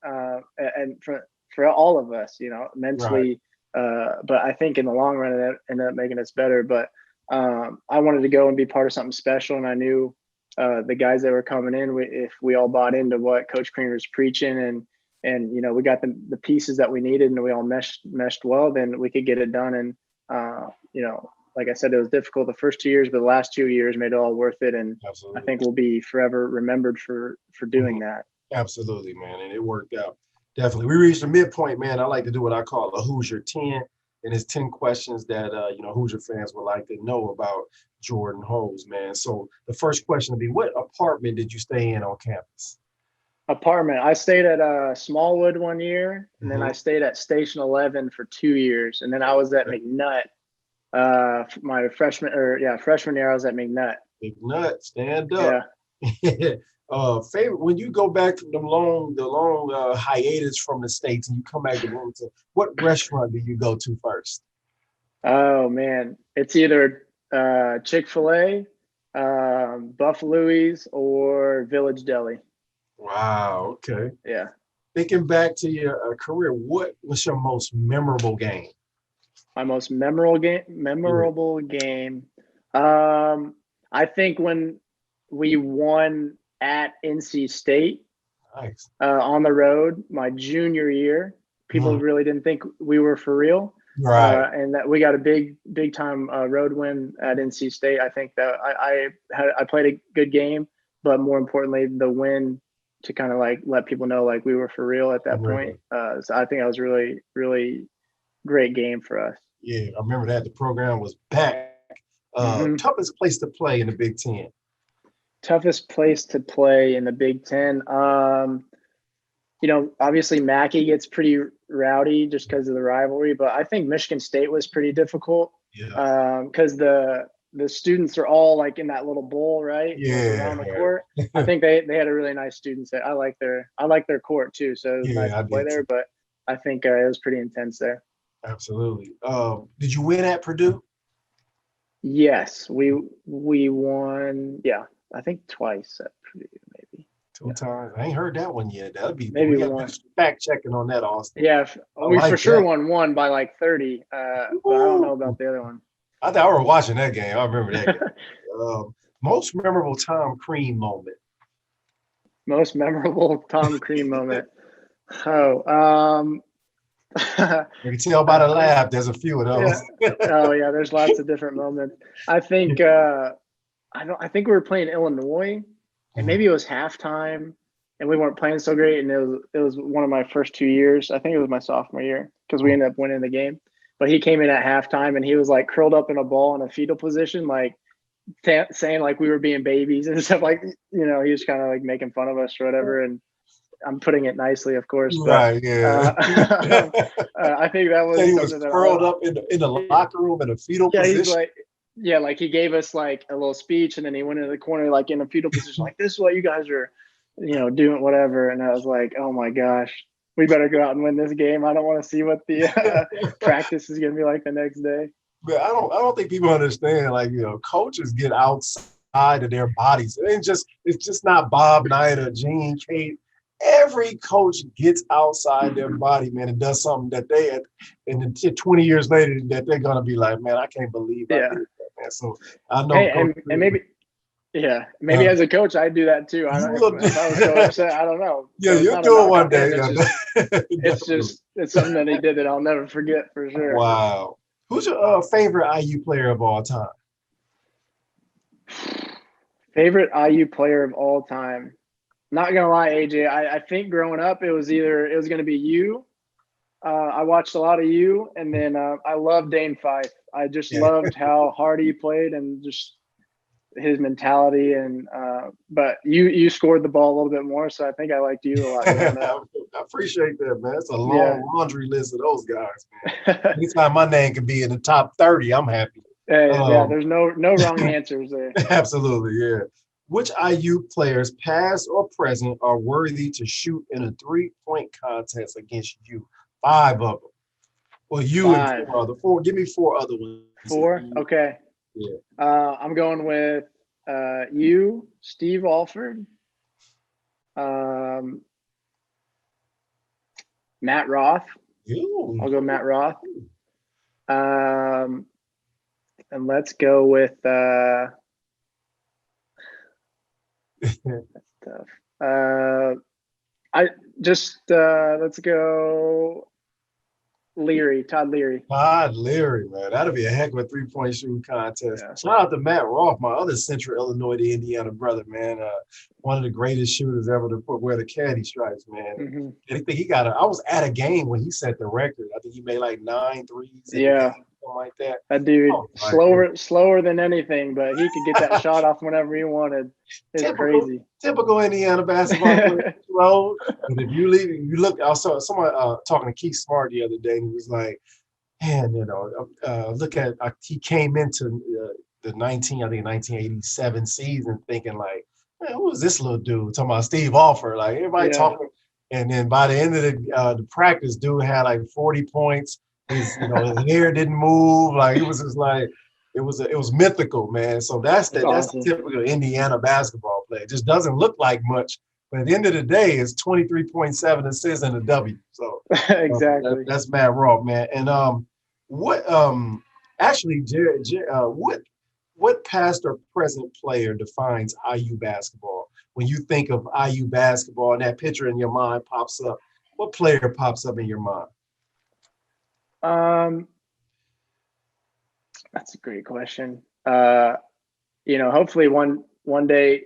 and for all of us, you know, mentally. But I think in the long run, it ended up making us better. But I wanted to go and be part of something special. And I knew the guys that were coming in, if we all bought into what Coach Crean was preaching and you know, we got the pieces that we needed and we all meshed well, then we could get it done. And, you know, like I said, it was difficult the first 2 years, but the last 2 years made it all worth it. And I think we'll be forever remembered for doing that. Absolutely, man. And it worked out. Definitely. We reached the midpoint, man. I like to do what I call a Hoosier 10. And it's 10 questions that, you know, Hoosier fans would like to know about Jordan Hose, man. So the first question would be, what apartment did you stay in on campus? Apartment. I stayed at Smallwood 1 year, and then I stayed at Station 11 for 2 years. And then I was at McNutt. My freshman year, I was at McNutt. McNutt, stand up. Yeah. Favorite when you go back from the long hiatus from the States and you come back to Bloomington, what restaurant do you go to first? Oh man, it's either Chick-fil-A, Buffalo's, or Village Deli. Wow. Okay. Yeah. Thinking back to your career, what was your most memorable game? My most memorable game. I think when we won at NC State. Nice. On the road my junior year. People really didn't think we were for real. Right. And that we got a big time road win at NC State. I think that I played a good game, but more importantly, the win to kind of like let people know like we were for real at that point. So I think that was really, really great game for us. Yeah, I remember that. The program was back. Toughest place to play in the Big Ten. Toughest place to play in the Big Ten. You know, obviously Mackey gets pretty rowdy just because of the rivalry, but I think Michigan State was pretty difficult. Yeah. Because the students are all like in that little bowl, right? Yeah. Around the court. I think they had a really nice student set. I like their court too, so it was nice to play there. But I think it was pretty intense there. Absolutely. Did you win at Purdue? Yes, we won. Yeah. I think twice at Purdue, maybe. 2 times. I ain't heard that one yet. That'd be maybe we one. Fact checking on that, Austin. Yeah, we like for sure won by like 30. But I don't know about the other one. I thought I was watching that game. I remember that game. Most memorable Tom Crean moment. Most memorable Tom Crean moment. Oh, You can tell by the laugh. There's a few of those. yeah. Oh yeah, there's lots of different moments. I think I think we were playing Illinois, and maybe it was halftime, and we weren't playing so great. And it was one of my first 2 years. I think it was my sophomore year because we ended up winning the game. But he came in at halftime, and he was like curled up in a ball in a fetal position, like saying like we were being babies and stuff. Like he was kind of like making fun of us or whatever. And I'm putting it nicely, of course. But, right, yeah. I think that was he something was that curled up in the locker room in a fetal position. He's like he gave us like a little speech, and then he went into the corner like in a fetal position, like this is what you guys are, doing, whatever. And I was like, oh my gosh, we better go out and win this game. I don't want to see what the practice is going to be like the next day. But I don't think people understand. Like coaches get outside of their bodies. It's just not Bob Knight or Gene Kate. Every coach gets outside their body, man, and does something that they, and then 20 years later, that they're gonna be like, man, I can't believe I did that, man. So I know, and maybe as a coach, I'd do that too. If I was so upset, I don't know. Yeah, so you'll do it one day. It's something that he did that I'll never forget for sure. Wow. Who's your favorite IU player of all time? Favorite IU player of all time. Not gonna lie, AJ. I think growing up, it was gonna be you. I watched a lot of you, and then I loved Dane Fife. I just loved how hard he played and just his mentality. And but you scored the ball a little bit more, so I think I liked you a lot. I appreciate that, man. It's a long laundry list of those guys, man. Anytime my name can be in the top 30, I'm happy. There's no wrong answers there. Absolutely, yeah. Which IU players, past or present, are worthy to shoot in a 3-point contest against you? 5 of them. Well, you 5. And 4 other. 4. Give me 4 other ones. 4? Okay. Yeah. I'm going with you, Steve Alford, Matt Roth. I'll go Matt Roth. And let's go with that's tough. Let's go Todd Leary. Todd Leary, man. That'll be a heck of a 3-point shooting contest. Yeah. Shout out to Matt Roth, my other Central Illinois to Indiana brother, man. One of the greatest shooters ever to wear the caddy stripes, man. Mm-hmm. I think I was at a game when he set the record. I think he made like 9 threes. Yeah. Something like that. That dude, slower than anything, but he could get that shot off whenever he wanted. It's crazy. Typical Indiana basketball. Slow. And if you look, I saw someone talking to Keith Smart the other day, and he was like, man, look at, he came into the 1987 season thinking like, man, who is this little dude? Talking about Steve Alford. Like everybody talking. And then by the end of the practice, dude had like 40 points. His hair didn't move. Like it was just like it was mythical, man. So that's awesome. Typical Indiana basketball play. It just doesn't look like much, but at the end of the day, it's 23.7 assists and a W. So exactly. That's Matt Roth, man. And Jared, what past or present player defines IU basketball? When you think of IU basketball and that picture in your mind pops up, what player pops up in your mind? That's a great question. Hopefully one day,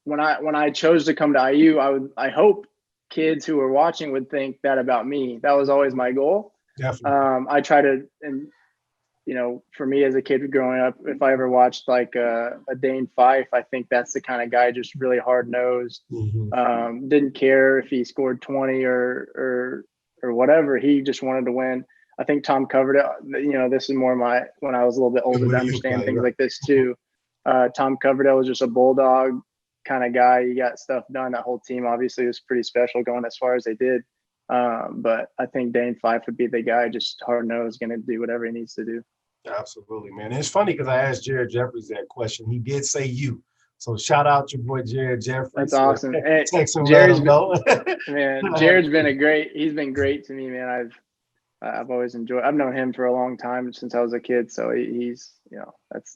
when I chose to come to IU, I hope kids who are watching would think that about me. That was always my goal. Definitely. I try to, and for me as a kid growing up, if I ever watched like a Dane Fife, I think that's the kind of guy just really hard nosed. Mm-hmm. Didn't care if he scored 20 or whatever. He just wanted to win. I think Tom covered it. This is more when I was a little bit older to understand things like this too. Tom Coverdale was just a bulldog kind of guy. He got stuff done. That whole team obviously was pretty special going as far as they did. But I think Dane Fife would be the guy, just hard nosed, going to do whatever he needs to do. Absolutely, man. And it's funny because I asked Jared Jeffries that question. He did say you. So shout out your boy Jared Jeffries. That's awesome. Text him, let him know. Man, Jared's been he's been great to me, man. I've always enjoyed. I've known him for a long time since I was a kid, so he's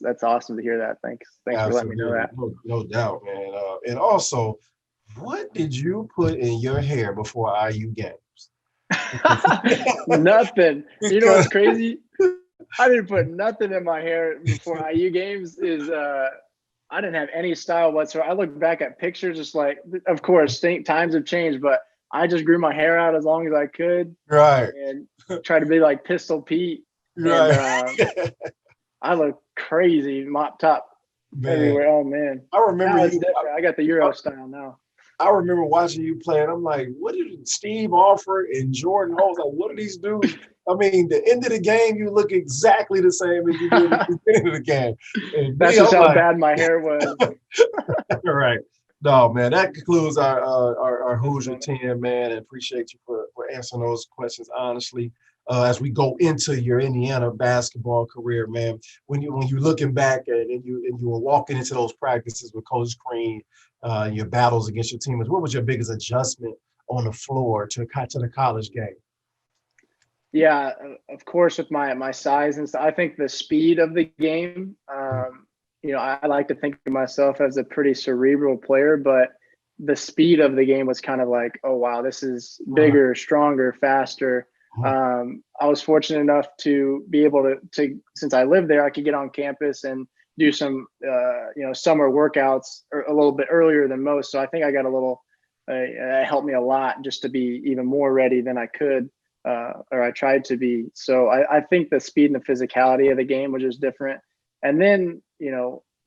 that's awesome to hear that. Thanks for letting me know Absolutely, that. no doubt, man. And also, what did you put in your hair before IU games? Nothing. You know Because what's crazy? I didn't put nothing in my hair before IU games. I didn't have any style whatsoever. I look back at pictures, just like, of course, times have changed, but I just grew my hair out as long as I could, right, and try to be like Pistol Pete. And right, I look crazy, mop top man. everywhere. Oh man, I remember now it's you. different. I got the Euro style now. I remember watching you play, and I'm like, what did Steve Alford and Jordan Hose, like, what are these dudes? I mean, the end of the game, you look exactly the same as you did at the beginning of the game. And That's me, just I'm how like, bad my hair was. all right. No, man, that concludes our Hoosier Funny. 10, man, and appreciate you for answering those questions honestly. As we go into your Indiana basketball career, man, when you're looking back and you were walking into those practices with Coach Crean, your battles against your teammates, what was your biggest adjustment on the floor to the college game? Yeah, of course, with my size and stuff, I think the speed of the game. I like to think of myself as a pretty cerebral player, but the speed of the game was kind of like, oh wow, this is bigger, stronger, faster. I was fortunate enough to be able to since I lived there, I could get on campus and do some summer workouts a little bit earlier than most. So I think I got a little. It helped me a lot just to be even more ready than I could. Or I tried to be. So I think the speed and the physicality of the game was just different. And then,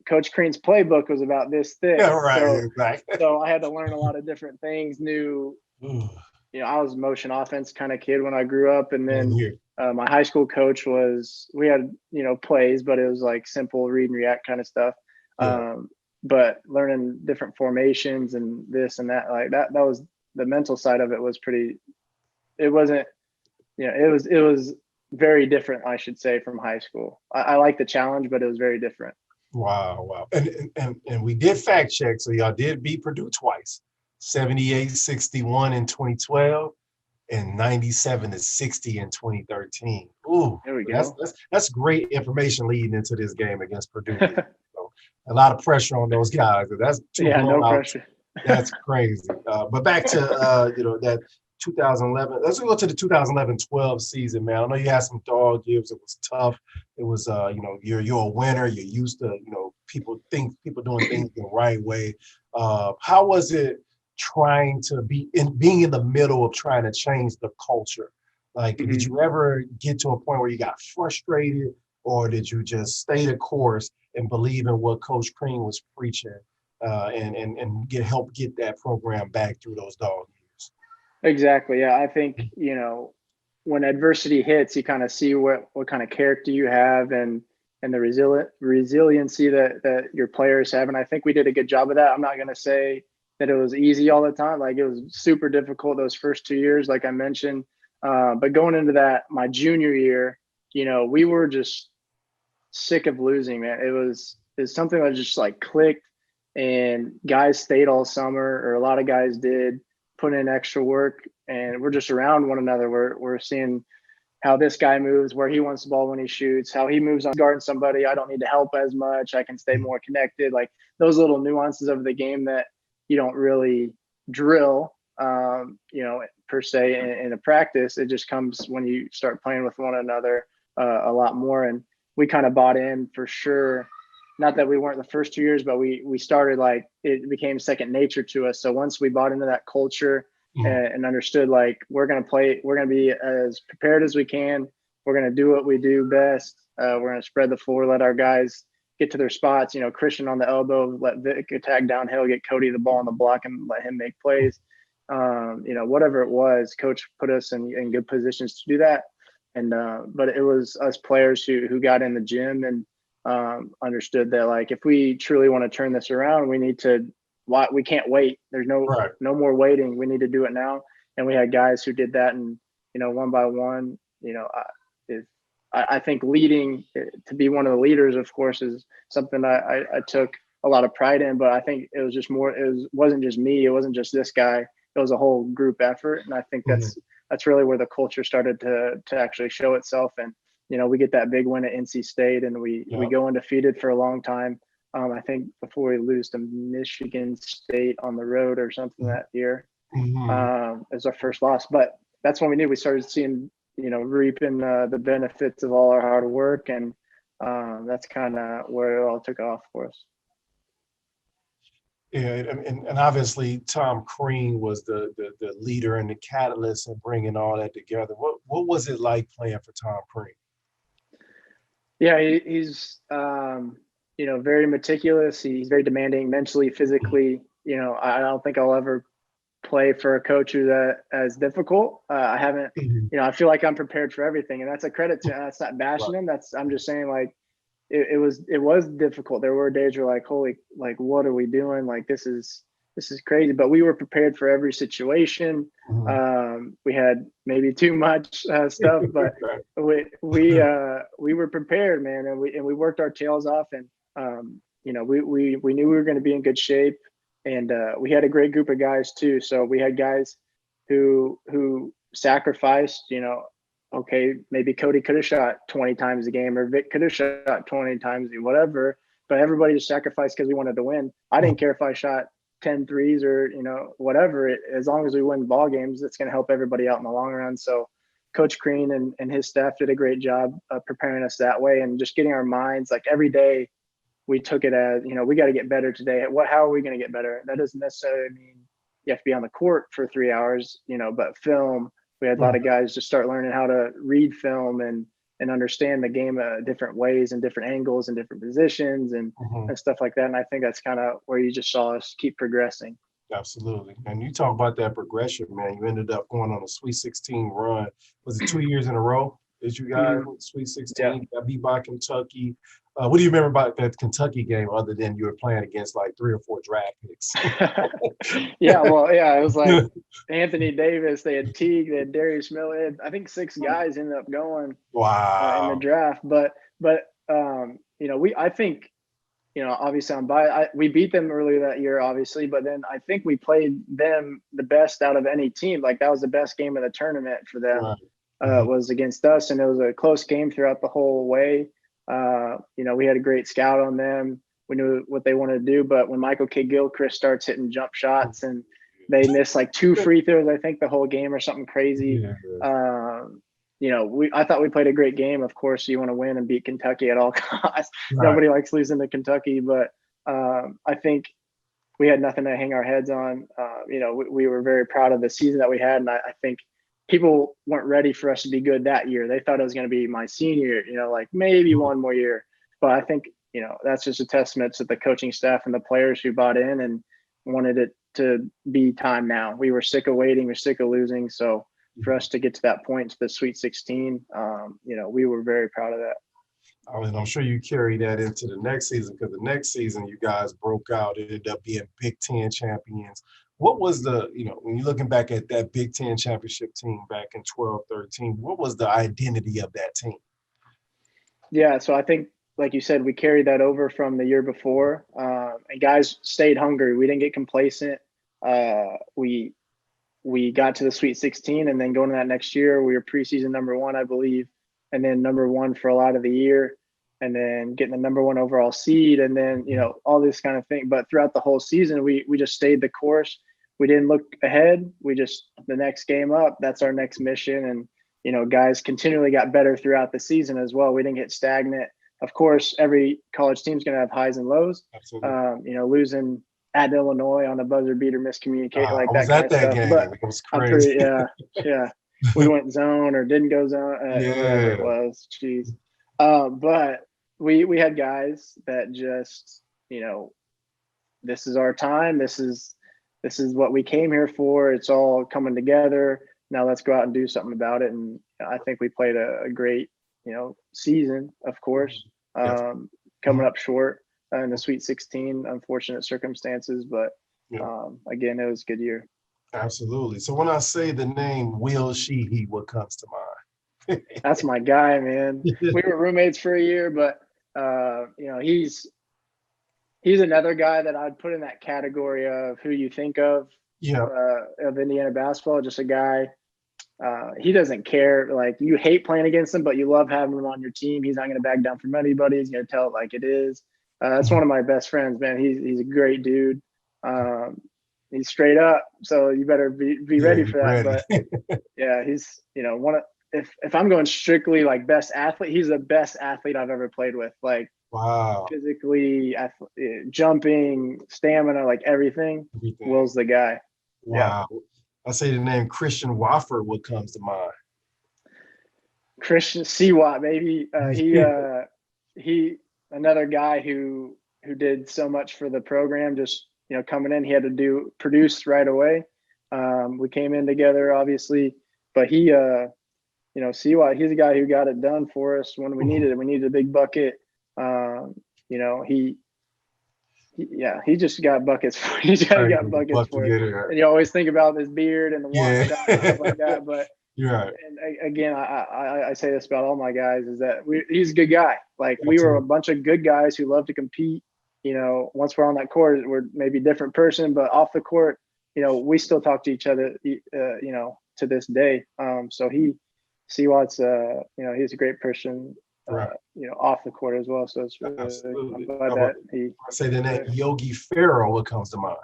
Coach Crean's playbook was about this thick. Yeah, right, exactly. So I had to learn a lot of different things, I was a motion offense kind of kid when I grew up. And then my high school coach we had, plays, but it was like simple read and react kind of stuff. Yeah. But learning different formations and this and that, like that was the mental side of it was it wasn't, it was very different, I should say, from high school. I like the challenge, but it was very different. Wow. And we did fact check. So y'all did beat Purdue twice, 78-61 in 2012 and 97-60 in 2013. Ooh, There we go. That's great information leading into this game against Purdue. So a lot of pressure on those guys. That's no pressure. That's crazy. But back to that 2011. Let's go to the 2011-12 season, man. I know you had some dog years. It was tough. It was, you're a winner. You're used to, people doing things the right way. How was it trying to being in the middle of trying to change the culture? Like, did you ever get to a point where you got frustrated, or did you just stay the course and believe in what Coach Crean was preaching, and help get that program back through those dog years? Exactly. Yeah. I think, when adversity hits, you kind of see what kind of character you have and the resiliency that your players have. And I think we did a good job of that. I'm not going to say that it was easy all the time. Like, it was super difficult those first 2 years, like I mentioned. But going into that, my junior year, we were just sick of losing, man. It's something that just like clicked, and guys stayed all summer, or a lot of guys did put in extra work, and we're just around one another. We're seeing how this guy moves, where he wants the ball when he shoots, how he moves on guarding somebody. I don't need to help as much. I can stay more connected. Like those little nuances of the game that you don't really drill, per se in a practice. It just comes when you start playing with one another a lot more. And we kind of bought in for sure. Not that we weren't the first 2 years, but we started, like, it became second nature to us. So once we bought into that culture and understood, like, we're going to be as prepared as we can. We're going to do what we do best. We're going to spread the floor, let our guys get to their spots, Christian on the elbow, let Vic attack downhill, get Cody the ball on the block and let him make plays. Whatever it was, coach put us in good positions to do that. And, but it was us players who got in the gym and, understood that, like, if we truly want to turn this around, we can't wait. There's no more waiting. We need to do it now. And we had guys who did that, and, one by one, I think leading, to be one of the leaders, of course, is something I took a lot of pride in, but I think it was just more, wasn't just me. It wasn't just this guy. was a whole group effort. And I think that's really where the culture started to actually show itself. And, we get that big win at NC State, and we go undefeated for a long time. I think before we lose to Michigan State on the road or something that year, as our first loss. But that's when we knew we started seeing, reaping the benefits of all our hard work. And that's kind of where it all took off for us. Yeah, and obviously Tom Crean was the leader and the catalyst in bringing all that together. What was it like playing for Tom Crean? Yeah, he's very meticulous. He's very demanding mentally, physically. I don't think I'll ever play for a coach who's as difficult. I haven't. I feel like I'm prepared for everything, and that's a credit to him. That's not bashing him. I'm just saying, like, it was difficult. There were days where, like, holy, like, what are we doing? Like, this is crazy. But we were prepared for every situation. We had maybe too much stuff, but we were prepared, man, and we worked our tails off, and we knew we were going to be in good shape, and we had a great group of guys too. So we had guys who sacrificed, okay, maybe Cody could have shot 20 times a game, or Vic could have shot 20 times, whatever, but everybody just sacrificed because we wanted to win. I didn't care if I shot 10 threes or, whatever. As long as we win ball games, it's going to help everybody out in the long run. So Coach Crean and his staff did a great job of preparing us that way, and just getting our minds, like, every day we took it as, we got to get better today. How are we going to get better? That doesn't necessarily mean you have to be on the court for 3 hours, but film. We had a lot of guys just start learning how to read film and understand the game different ways and different angles and different positions and stuff like that. And I think that's kind of where you just saw us keep progressing. Absolutely. And you talk about that progression, man. You ended up going on a Sweet 16 run. Was it 2 years in a row that you guys went Sweet 16? Got beat by Kentucky. What do you remember about that Kentucky game, other than you were playing against like 3 or 4 draft picks? It was like Anthony Davis. They had Teague. They had Darius Miller. I think 6 guys ended up going in the draft. But I think, obviously I'm biased. We beat them earlier that year, obviously, but then I think we played them the best out of any team. Like, that was the best game of the tournament for them. Was against us, and it was a close game throughout the whole way. We had a great scout on them. We knew what they wanted to do, but when Michael K. Gilchrist starts hitting jump shots and they missed like 2 free throws, I think, the whole game or something crazy. I thought we played a great game. Of course, you want to win and beat Kentucky at all costs. Nobody likes losing to Kentucky, but I think we had nothing to hang our heads on. We were very proud of the season that we had, and I think people weren't ready for us to be good that year. They thought it was going to be my senior year, like maybe one more year. But I think, that's just a testament to the coaching staff and the players who bought in and wanted it to be time now. We were sick of waiting. We're sick of losing. So for us to get to that point, to the Sweet 16, we were very proud of that. I mean, I'm sure you carry that into the next season, because the next season you guys broke out. It ended up being Big Ten champions. What was when you're looking back at that Big Ten championship team back in 12-13, what was the identity of that team? Yeah, so I think, like you said, we carried that over from the year before, and guys stayed hungry. We didn't get complacent. We got to the Sweet 16, and then going to that next year, we were preseason number 1, I believe, and then number 1 for a lot of the year, and then getting the number 1 overall seed, and then, all this kind of thing. But throughout the whole season, we just stayed the course. We didn't look ahead. We just, the next game up, that's our next mission. And, guys continually got better throughout the season as well. We didn't get stagnant. Of course, every college team's going to have highs and lows. Absolutely. Losing at Illinois on a buzzer beater, miscommunicate, like that kind of stuff. Game. But it was crazy. Yeah. We went zone or didn't go zone, whatever it was. Jeez. But we had guys that just, this is our time. This is what we came here for. It's all coming together. Now let's go out and do something about it. And I think we played a great, season, of course, coming up short in the Sweet 16, unfortunate circumstances. But again, it was a good year. Absolutely. So when I say the name Will Sheehy, what comes to mind? That's my guy, man. We were roommates for a year, but he's another guy that I'd put in that category of who you think of of Indiana basketball. Just a guy. He doesn't care. Like, you hate playing against him, but you love having him on your team. He's not going to back down from anybody. He's going to tell it like it is. That's one of my best friends, man. He's a great dude. He's straight up, so you better be ready for that. Ready. But yeah, he's if I'm going strictly like best athlete, he's the best athlete I've ever played with. Like, wow, physically, jumping, stamina, like everything. Will's the guy. Wow. Yeah. I say the name Christian Wofford. What comes to mind? Christian Watt, maybe. He another guy who did so much for the program. Just coming in, he had to produce right away. We came in together, obviously, but he Watt, he's a guy who got it done for us when we needed it. We needed a big bucket. He just got buckets. He got buckets for it. And you always think about his beard and the wash shot and stuff like that. But you're right. And again, I say this about all my guys, is that he's a good guy. Like, we were a bunch of good guys who love to compete. Once we're on that court, we're maybe a different person, but off the court, we still talk to each other, to this day. So Watt's, he's a great person. Right. Off the court as well. So it's really, I'm glad that he. I say the name Yogi Ferrell. What comes to mind?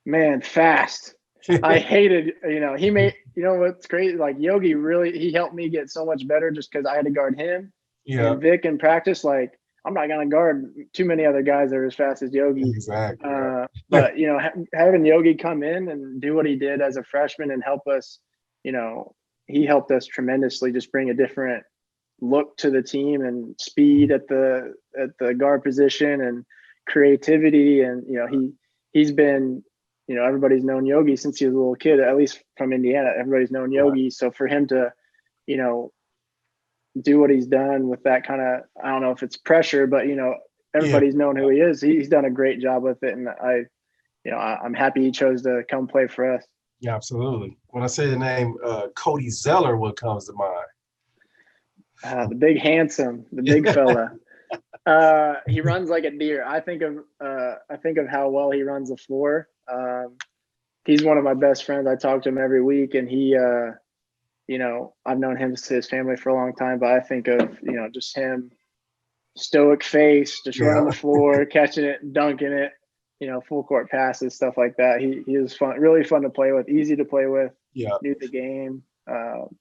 Man, fast. I hated. He made. What's great? Like, Yogi he helped me get so much better just because I had to guard him. Yeah. And Vic in practice, like, I'm not gonna guard too many other guys that are as fast as Yogi. Exactly. But having Yogi come in and do what he did as a freshman and help us, he helped us tremendously. Just bring a different look to the team and speed at the guard position and creativity. And he's been, everybody's known Yogi since he was a little kid, at least from Indiana. Everybody's known Yogi. So for him to do what he's done with that kind of, I don't know if it's pressure, but everybody's known who he is. He's done a great job with it, and I'm happy he chose to come play for us. Yeah, absolutely. When I say the name Cody Zeller, what comes to mind? The big handsome, the big fella. He runs like a deer. I think of how well he runs the floor. He's one of my best friends. I talk to him every week, and he, I've known his family for a long time, but I think of, just him, stoic face, just running the floor, catching it, dunking it, full court passes, stuff like that. He is fun, really fun to play with, easy to play with. Yeah. Knew the game.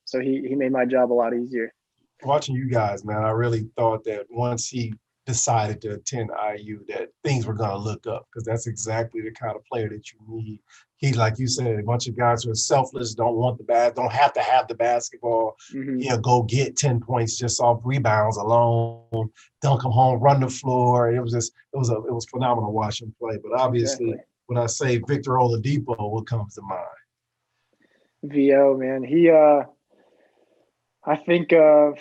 So he made my job a lot easier. Watching you guys, man, I really thought that once he decided to attend IU that things were going to look up, because that's exactly the kind of player that you need. He's, like you said, a bunch of guys who are selfless, don't have to have the basketball. Mm-hmm. Go get 10 points just off rebounds alone, dunk them home, run the floor. It was phenomenal watching him play. But obviously, when I say Victor Oladipo, what comes to mind? VO, man, he I think of,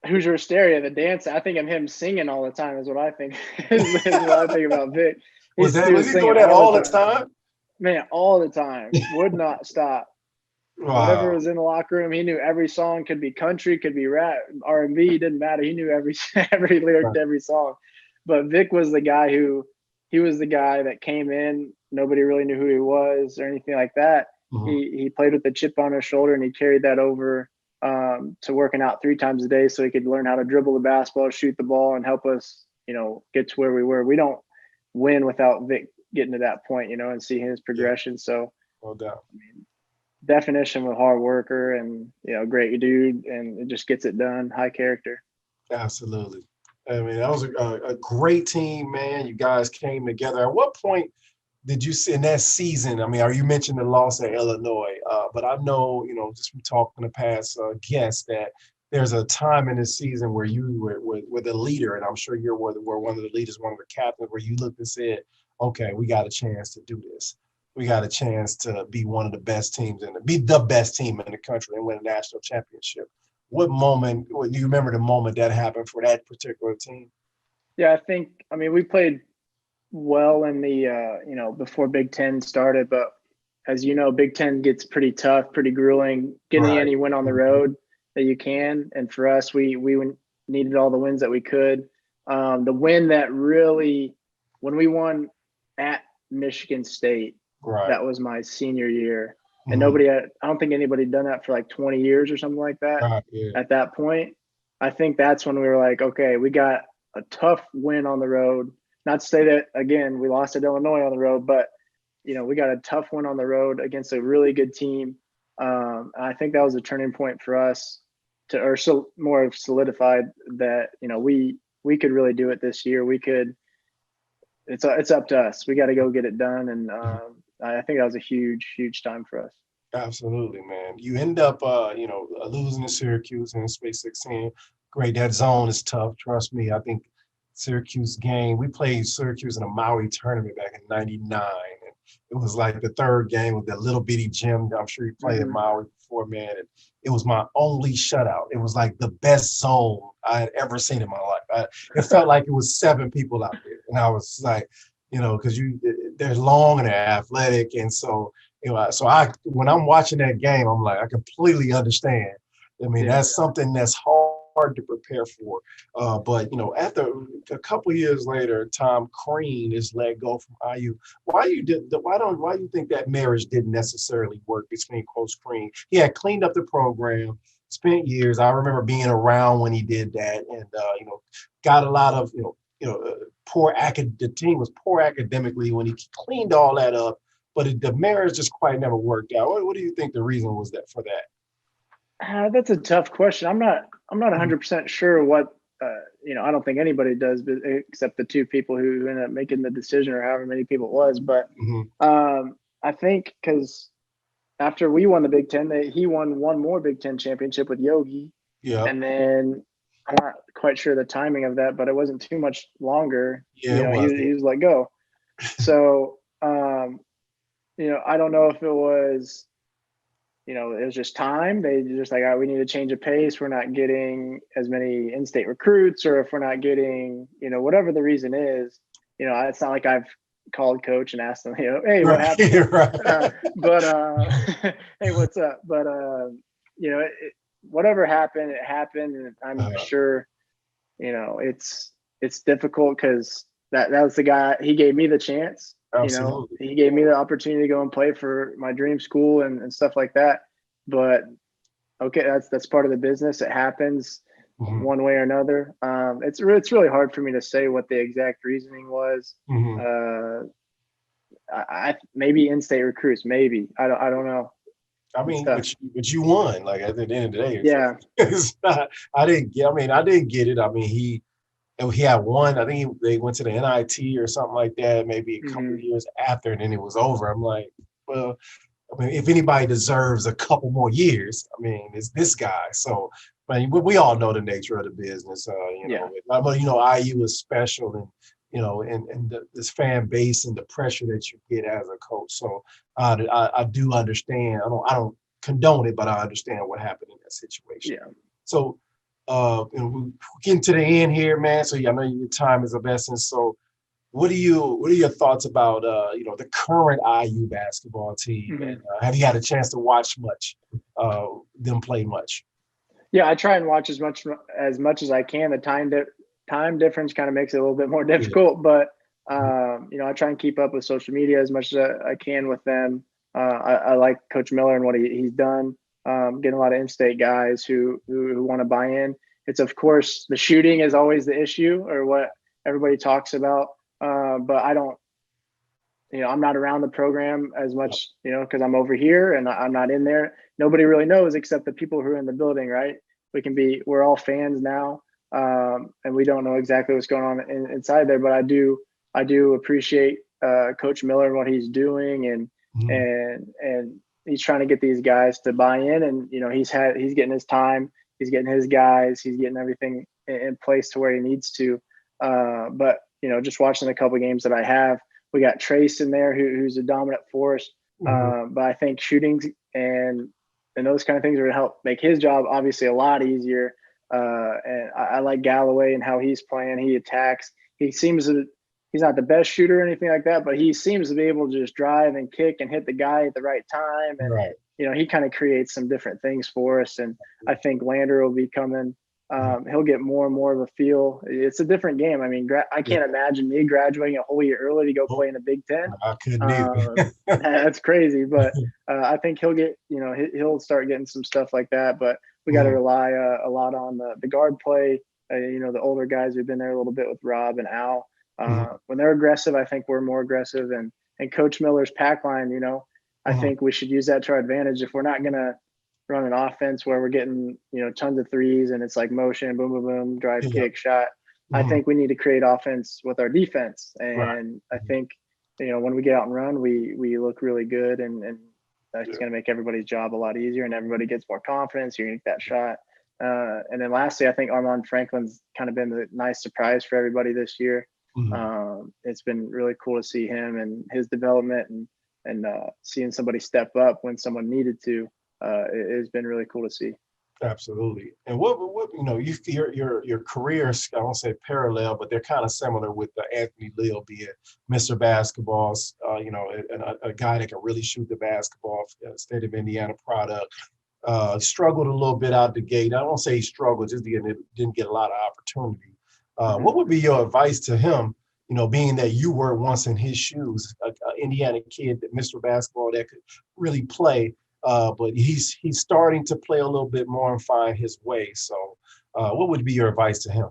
Hoosier Hysteria, the dance. I think of him singing all the time is what I think. is what I think about Vic. Was he doing that all the time? Man, all the time. Would not stop. Wow. Whatever was in the locker room, he knew every song. Could be country, could be rap, R&B, didn't matter. He knew every lyric to every song. But Vic was the guy that came in. Nobody really knew who he was or anything like that. Mm-hmm. He played with the chip on his shoulder, and he carried that over to working out 3 times a day so he could learn how to dribble the basketball, shoot the ball, and help us, get to where we were. We don't win without Vic getting to that point, and see his progression. Yeah. So, no doubt. Definition of a hard worker and, great dude, and it just gets it done. High character. Absolutely. I mean, that was a great team, man. You guys came together. At what point did you see in that season? I mean, you mentioned the loss at Illinois, but I know, just from talking to past guests, that there's a time in the season where you were the leader, and I'm sure you were one of the leaders, one of the captains, where you looked and said, okay, we got a chance to do this. We got a chance to be one of the best teams be the best team in the country and win a national championship. What moment, do you remember the moment that happened for that particular team? Yeah, we played well in the, before Big Ten started, but as you know, Big Ten gets pretty tough, pretty grueling. Getting any win on the road that you can. And for us, we needed all the wins that we could. The win that really, when we won at Michigan State, Right. That was my senior year. And Mm-hmm. I don't think anybody had done that for like 20 years or something like that. Right. Yeah. At that point, I think that's when we were like, okay, we got a tough win on the road. Not to say that, again, we lost at Illinois on the road, but, we got a tough win on the road against a really good team. I think that was a turning point for us more solidified that, we could really do it this year. We could, it's up to us. We got to go get it done. And I think that was a huge, huge time for us. Absolutely, man. You end up, losing to Syracuse in Space 16. Great. That zone is tough. Trust me. I think Syracuse game, we played Syracuse in a Maui tournament back in 99. And it was like the third game with that little bitty gym. I'm sure you played in Maui before, man. And it was my only shutout. It was like the best zone I had ever seen in my life. It felt like it was 7 people out there. And I was like, because they're long and they're athletic. And so, when I'm watching that game, I'm like, I completely understand. I mean, that's something that's hard to prepare for. But after a couple of years later, Tom Crean is let go from IU. Why do you think that marriage didn't necessarily work between Coach Crean? He had cleaned up the program, spent years. I remember being around when he did that, and got a lot of the team was poor academically when he cleaned all that up. But the marriage just quite never worked out. What do you think the reason was for that? That's a tough question. I'm not 100% sure what I don't think anybody does, but except the 2 people who ended up making the decision, or however many people it was. But I think because after we won the Big Ten, he won one more Big Ten championship with Yogi. Yeah. And then I'm not quite sure the timing of that, but it wasn't too much longer. Yeah, he was let go. So I don't know if it was, it was just time. They just like, we need to change the pace. We're not getting as many in-state recruits, or if we're not getting, whatever the reason is, it's not like I've called coach and asked them, hey, what happened? Right. Hey, what's up? But, whatever happened, it happened. And I'm sure, it's difficult because that was the guy. He gave me the chance. Absolutely. He gave me the opportunity to go and play for my dream school and stuff like that. But okay, that's part of the business. It happens one way or another. It's really hard for me to say what the exact reasoning was. I maybe in-state recruits, maybe. I don't know. I mean, but you won. Like at the end of the day, it's not, I didn't get it. I mean, he had one. I think they went to the NIT or something like that, maybe a couple of years after, and then it was over. I'm like, well, I mean, if anybody deserves a couple more years, I mean, it's this guy. So, I mean, we all know the nature of the business. But IU is special, and this fan base and the pressure that you get as a coach. So, I do understand. I don't condone it, but I understand what happened in that situation. Yeah. So. We're getting to the end here, man. So I know your time is of essence. So what are your thoughts about the current IU basketball team? And have you had a chance to watch them play much? Yeah, I try and watch as much as I can. The time difference kind of makes it a little bit more difficult, but I try and keep up with social media as much as I can with them. I like Coach Miller and what he's done. Getting a lot of in-state guys who want to buy in. It's, of course, the shooting is always the issue, or what everybody talks about. But I don't, I'm not around the program as much, because I'm over here and I'm not in there. Nobody really knows except the people who are in the building, right? We're all fans now, and we don't know exactly what's going on inside there. But I do appreciate Coach Miller and what he's doing, and he's trying to get these guys to buy in, and he's getting his time, he's getting his guys, he's getting everything in place to where he needs to. But just watching a couple of games that I have, we got Trace in there who's a dominant force. But I think shootings and those kind of things are going to help make his job obviously a lot easier. And I like Galloway and how he's playing. He attacks. He's not the best shooter or anything like that, but he seems to be able to just drive and kick and hit the guy at the right time. And, he kind of creates some different things for us. And I think Lander will be coming He'll get more and more of a feel. It's a different game. I mean, I can't imagine me graduating a whole year early to go play in the Big Ten. I couldn't either. That's crazy. But I think he'll get, he'll start getting some stuff like that. But we got to rely a lot on the guard play. The older guys who've been there a little bit with Rob and Al. When they're aggressive, I think we're more aggressive. And Coach Miller's pack line, I think we should use that to our advantage. If we're not going to run an offense where we're getting, tons of threes and it's like motion, boom, boom, boom, drive, kick, shot. I think we need to create offense with our defense. And I think, when we get out and run, we look really good and that's going to make everybody's job a lot easier and everybody gets more confidence. You're going to get that shot. And then lastly, I think Armond Franklin's kind of been the nice surprise for everybody this year. It's been really cool to see him and his development and seeing somebody step up when someone needed to. It has been really cool to see. Absolutely. And what your careers, I won't say parallel, but they're kind of similar with Anthony Leal being Mr. Basketball, and a guy that can really shoot the basketball, state of Indiana product. Struggled a little bit out the gate. I don't say he struggled, just didn't get a lot of opportunity. What would be your advice to him, being that you were once in his shoes, an Indiana kid, that Mr. Basketball that could really play, but he's starting to play a little bit more and find his way. So what would be your advice to him?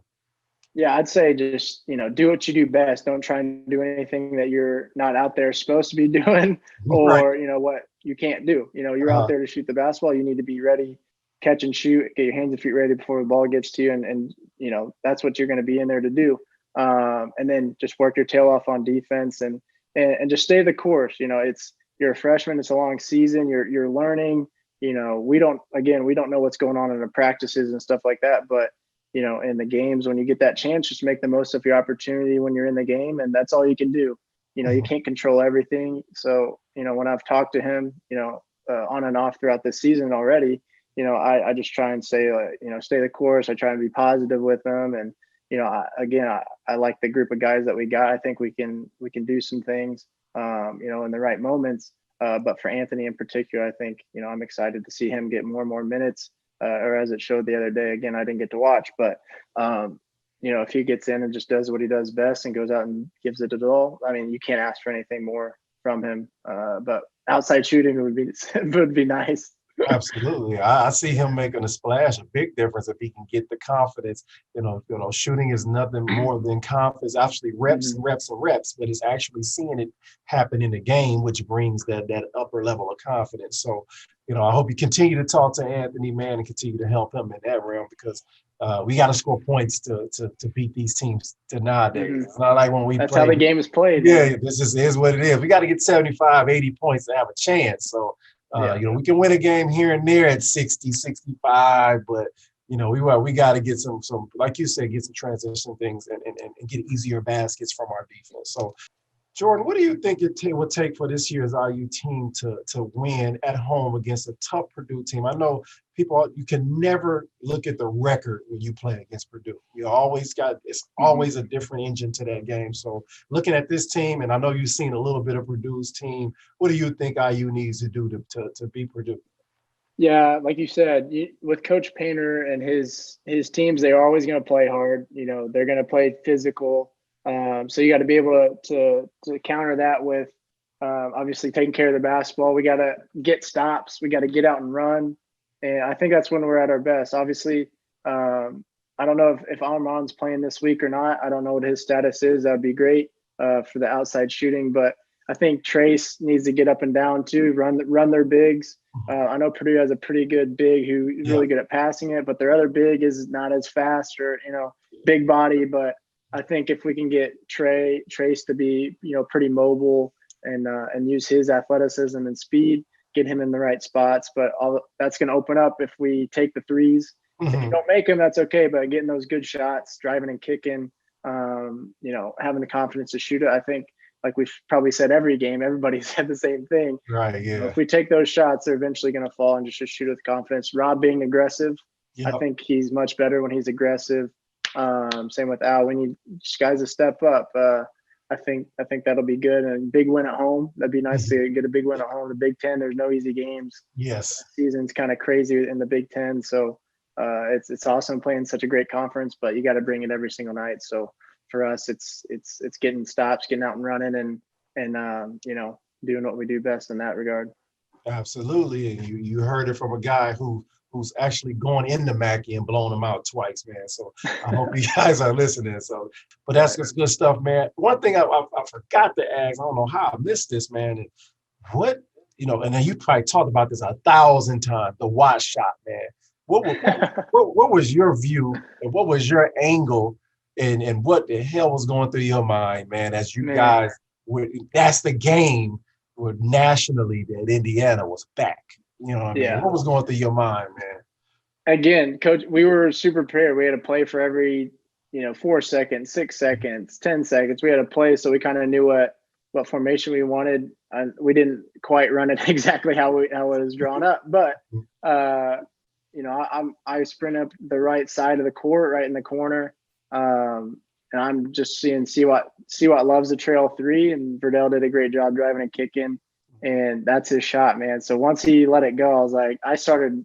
Yeah, I'd say just, do what you do best. Don't try and do anything that you're not out there supposed to be doing or, what you can't do. You're out there to shoot the basketball. You need to be ready, catch and shoot, get your hands and feet ready before the ball gets to you. And that's what you're going to be in there to do. And then just work your tail off on defense and just stay the course. You're a freshman. It's a long season. You're learning. We don't know what's going on in the practices and stuff like that. But in the games, when you get that chance, just make the most of your opportunity when you're in the game, and that's all you can do. You can't control everything. So when I've talked to him, on and off throughout this season already, I just try and say, stay the course. I try and be positive with them, and I like the group of guys that we got. I think we can do some things. In the right moments. But for Anthony in particular, I think, I'm excited to see him get more and more minutes, or as it showed the other day. Again, I didn't get to watch, but, if he gets in and just does what he does best and goes out and gives it a all, I mean, you can't ask for anything more from him. But outside shooting would be nice. Absolutely. I see him making a splash, a big difference if he can get the confidence. Shooting is nothing more than confidence. Actually, reps and reps and reps, but it's actually seeing it happen in the game, which brings that upper level of confidence. So, I hope you continue to talk to Anthony, man, and continue to help him in that realm because we got to score points to beat these teams nowadays. It's not like when we That's how the game is played. Yeah, this is what it is. We got to get 75, 80 points to have a chance. So, we can win a game here and there at 60, 65, but we got to get some, like you said, get some transition things and get easier baskets from our defense. So, Jordan, what do you think it will take for this year's IU team to win at home against a tough Purdue team? I know you can never look at the record when you play against Purdue. It's always a different engine to that game. So looking at this team, and I know you've seen a little bit of Purdue's team, what do you think IU needs to do to beat Purdue? Yeah, like you said, with Coach Painter and his teams, they're always going to play hard. They're going to play physical. So you got to be able to counter that with obviously taking care of the basketball. We got to get stops. We got to get out and run. And I think that's when we're at our best. Obviously, I don't know if Armand's playing this week or not. I don't know what his status is. That would be great for the outside shooting. But I think Trace needs to get up and down too, run their bigs. I know Purdue has a pretty good big who's really good at passing it, but their other big is not as fast or, big body. But I think if we can get Trace to be, pretty mobile and use his athleticism and speed, get him in the right spots. But all that's going to open up if we take the threes. If you don't make them, that's okay. But getting those good shots, driving and kicking, having the confidence to shoot it, I think, like we've probably said every game, everybody said the same thing. Right, yeah. If we take those shots, they're eventually going to fall and just shoot with confidence. Rob being aggressive, I think he's much better when he's aggressive. Same with Al. We need guys to step up. I think that'll be good. And big win at home. That'd be nice to get a big win at home. The Big Ten, there's no easy games. Yes. The season's kind of crazy in the Big Ten. So it's awesome playing such a great conference, but you got to bring it every single night. So for us, it's getting stops, getting out and running, and doing what we do best in that regard. Absolutely. And you heard it from a guy who's actually going into Mackey and blowing them out twice, man. So I hope you guys are listening. So, but that's good stuff, man. One thing I forgot to ask, I don't know how I missed this, man. And what, and then you probably talked about this 1,000 times, the Wat Shot, man. What was your view and what was your angle and what the hell was going through your mind, man, as you guys were, that's the game where nationally that Indiana was back. You know what I mean? What was going through your mind, man? Again, Coach, we were super prepared. We had to play for every, 4 seconds, 6 seconds, 10 seconds. We had to play, so we kind of knew what formation we wanted. We didn't quite run it exactly how it was drawn up, but I sprint up the right side of the court, right in the corner, and I'm just seeing Seawat loves the trail 3, and Verdell did a great job driving and kicking, and that's his shot, man. So once he let it go, I was like, I started,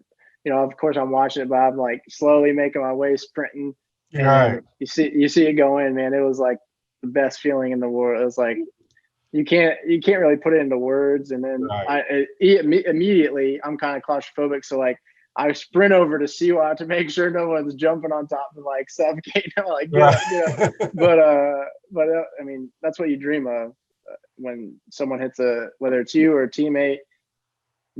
of course I'm watching it, but I'm like slowly making my way, sprinting, and right. you see it go in, man. It was like the best feeling in the world. It was like you can't really put it into words. And then immediately I'm kind of claustrophobic, so like I sprint over to Seawat to make sure no one's jumping on top and like suffocating him, like But I mean, that's what you dream of when someone hits whether it's you or a teammate,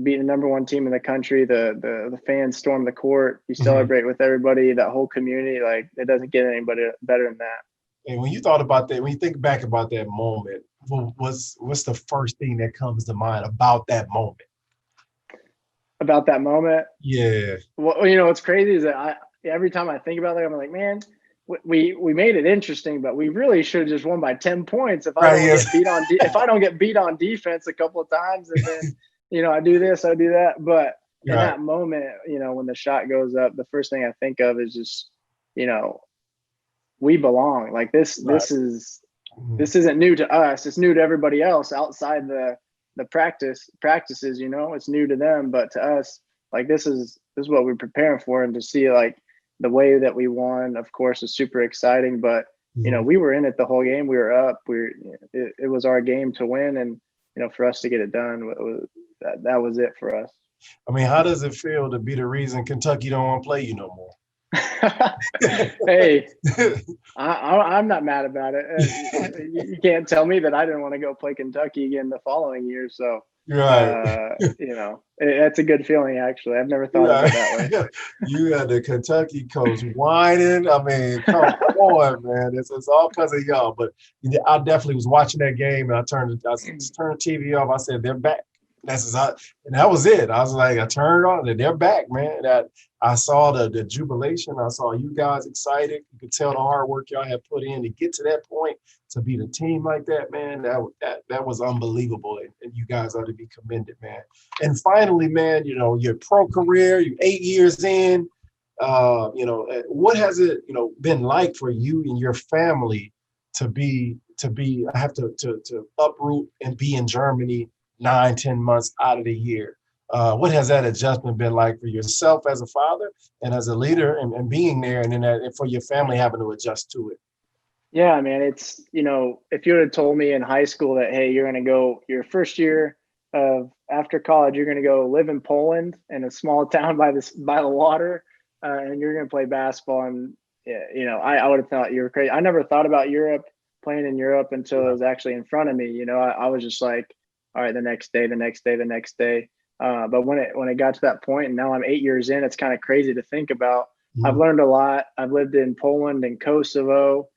beating the #1 team in the country, the fans storm the court, you celebrate with everybody, that whole community. Like, it doesn't get anybody better than that. And when you thought about that, when you think back about that moment, what's the first thing that comes to mind about that moment? About that moment? Yeah. Well, what's crazy is that every time I think about that, I'm like, man, we made it interesting, but we really should have just won by 10 points if I don't get beat on defense a couple of times, and then I do this, I do that. But in that moment, when the shot goes up, the first thing I think of is just, we belong. Like this isn't new to us. It's new to everybody else outside the practices. It's new to them, but to us, like this is what we're preparing for. And to see like the way that we won, of course, is super exciting. But we were in it the whole game. We were up. It was our game to win, and for us to get it done, that was it for us. I mean, how does it feel to be the reason Kentucky don't want to play you no more? Hey, I'm not mad about it. You can't tell me that I didn't want to go play Kentucky again the following year. So, it's a good feeling, actually. I've never thought of it that way. You had the Kentucky coach whining. I mean, come on, man. It's all because of y'all. But I definitely was watching that game, and I turned the TV off. I said, they're back. And that was it. I was like, I turned on, and they're back, man. I saw the jubilation. I saw you guys excited. You could tell the hard work y'all had put in to get to that point, to beat a team like that, man. That was unbelievable, and you guys ought to be commended, man. And finally, man, your pro career, you're 8 years in. What has it, been like for you and your family to have to uproot and be in Germany 9-10 months out of the year? What has that adjustment been like for yourself as a father and as a leader, and being there, and then for your family having to adjust to it? Yeah, man, it's, if you would have told me in high school that, hey, you're going to go your first year of after college, you're going to go live in Poland in a small town by the water, and you're going to play basketball, and I would have thought you were crazy. I never thought about playing in Europe until it was actually in front of me. I was just like, all right, the next day. But when it got to that point, and now I'm 8 years in, it's kind of crazy to think about. I've learned a lot. I've lived in Poland and Kosovo.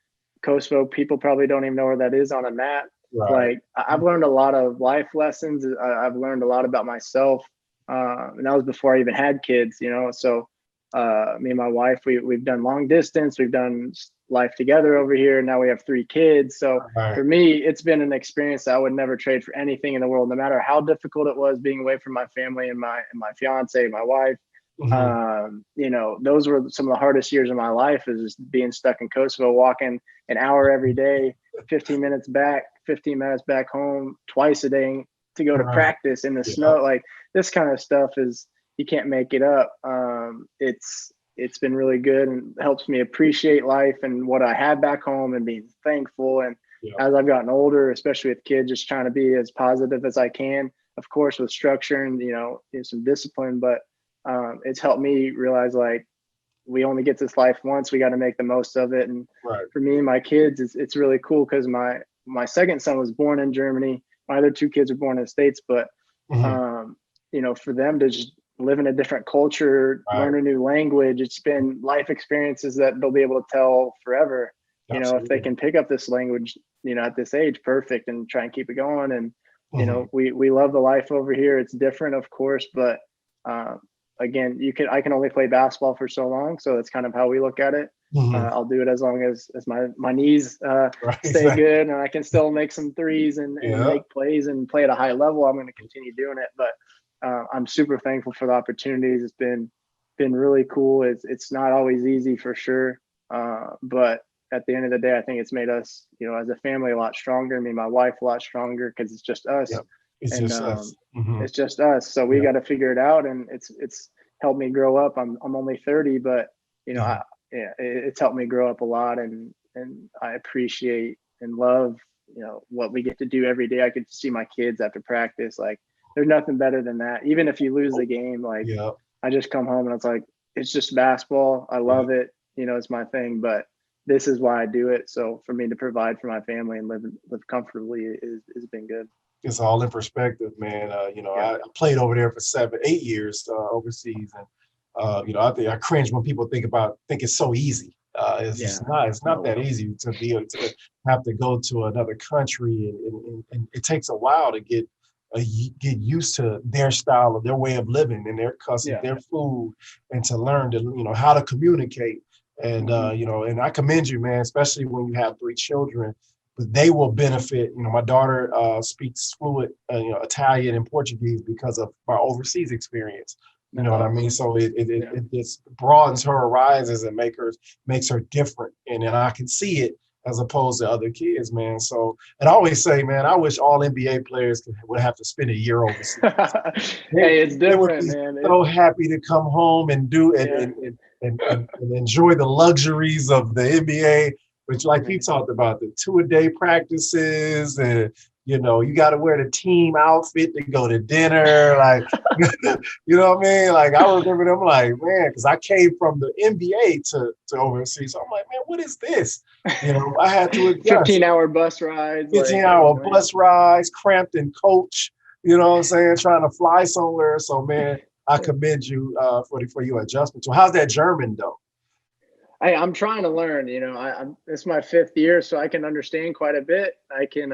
People probably don't even know where that is on a map. Right. Like, I've learned a lot of life lessons. I've learned a lot about myself. And that was before I even had kids, So me and my wife, we've done long distance. We've done life together over here. Now we have 3 kids. So for me, it's been an experience that I would never trade for anything in the world, no matter how difficult it was being away from my family and my fiance, my wife. Those were some of the hardest years of my life, is just being stuck in Kosovo, walking an hour every day, 15 minutes back home, twice a day to go to practice in the snow. Like, this kind of stuff you can't make it up. it's been really good and helps me appreciate life and what I have back home and being thankful. And as I've gotten older, especially with kids, just trying to be as positive as I can, of course, with structure and, some discipline, but it's helped me realize like we only get this life once. We got to make the most of it. And for me and my kids, it's really cool because my second son was born in Germany. My other two kids were born in the States, but for them to just live in a different culture, learn a new language, it's been life experiences that they'll be able to tell forever. If they can pick up this language, at this age, perfect, and try and keep it going. And we love the life over here. It's different, of course, but again, I can only play basketball for so long, so that's kind of how we look at it. I'll do it as long as my knees stay good and I can still make some threes and make plays and play at a high level. I'm going to continue doing it, but I'm super thankful for the opportunities. It's been really cool. It's not always easy for sure, but at the end of the day, I think it's made us, as a family, a lot stronger. Me and my wife a lot stronger because it's just us. It's just us. So we got to figure it out, and it's helped me grow up. I'm only 30, but it's helped me grow up a lot, and I appreciate and love what we get to do every day. I get to see my kids after practice. Like there's nothing better than that. Even if you lose the game, like I just come home and it's like it's just basketball. I love it. It's my thing, but this is why I do it. So for me to provide for my family and live comfortably has been good. It's all in perspective, man. I played over there for 7-8 years overseas, and I think I cringe when people think it's so easy. It's not that easy to be able to have to go to another country, and it takes a while to get used to their style of their way of living and their customs, their food, and to learn to how to communicate. And and I commend you, man, especially when you have 3 children. But they will benefit. My daughter speaks fluent Italian and Portuguese because of my overseas experience. You know what I mean? So it just broadens her horizons and makes her different. And then I can see it as opposed to other kids, man. So, and I always say, man, I wish all NBA players would have to spend a year overseas. Hey, it's different, man. So happy to come home and do it and enjoy the luxuries of the NBA. Which, like you talked about, the 2-a-day practices, and you got to wear the team outfit to go to dinner, like you know what I mean. Like I remember them, like man, because I came from the NBA to overseas, so I'm like, man, what is this? I had to adjust. 15-hour bus rides, 15-hour bus rides, cramped in coach. You know what I'm saying? Trying to fly somewhere. So man, I commend you for your adjustment. So how's that German though? I'm trying to learn, it's my 5th year, so I can understand quite a bit. I can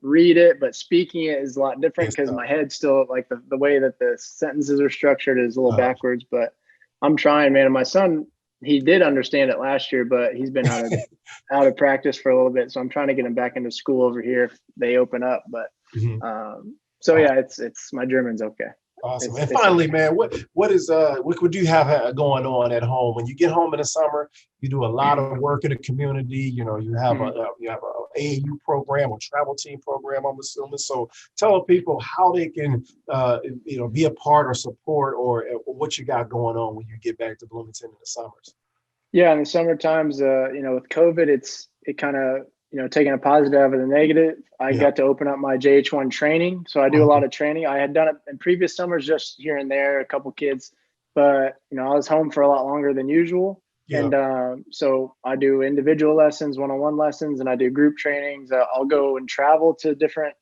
read it, but speaking it is a lot different because my head's still like the way that the sentences are structured is a little backwards, but I'm trying, man. And my son, he did understand it last year, but he's been out of practice for a little bit. So I'm trying to get him back into school over here if they open up. But it's my German's okay. Awesome. And finally, man, what do you have going on at home when you get home in the summer? You do a lot of work in the community. You have a AAU program or travel team program, I'm assuming. So tell people how they can be a part or support or what you got going on when you get back to Bloomington in the summers. Yeah, in the summer times, with COVID, it kind of taking a positive out of the negative. I got to open up my JH1 training. So I do a lot of training. I had done it in previous summers, just here and there, a couple kids, but I was home for a lot longer than usual. Yeah. And so I do individual lessons, one-on-one lessons, and I do group trainings. I'll go and travel to different,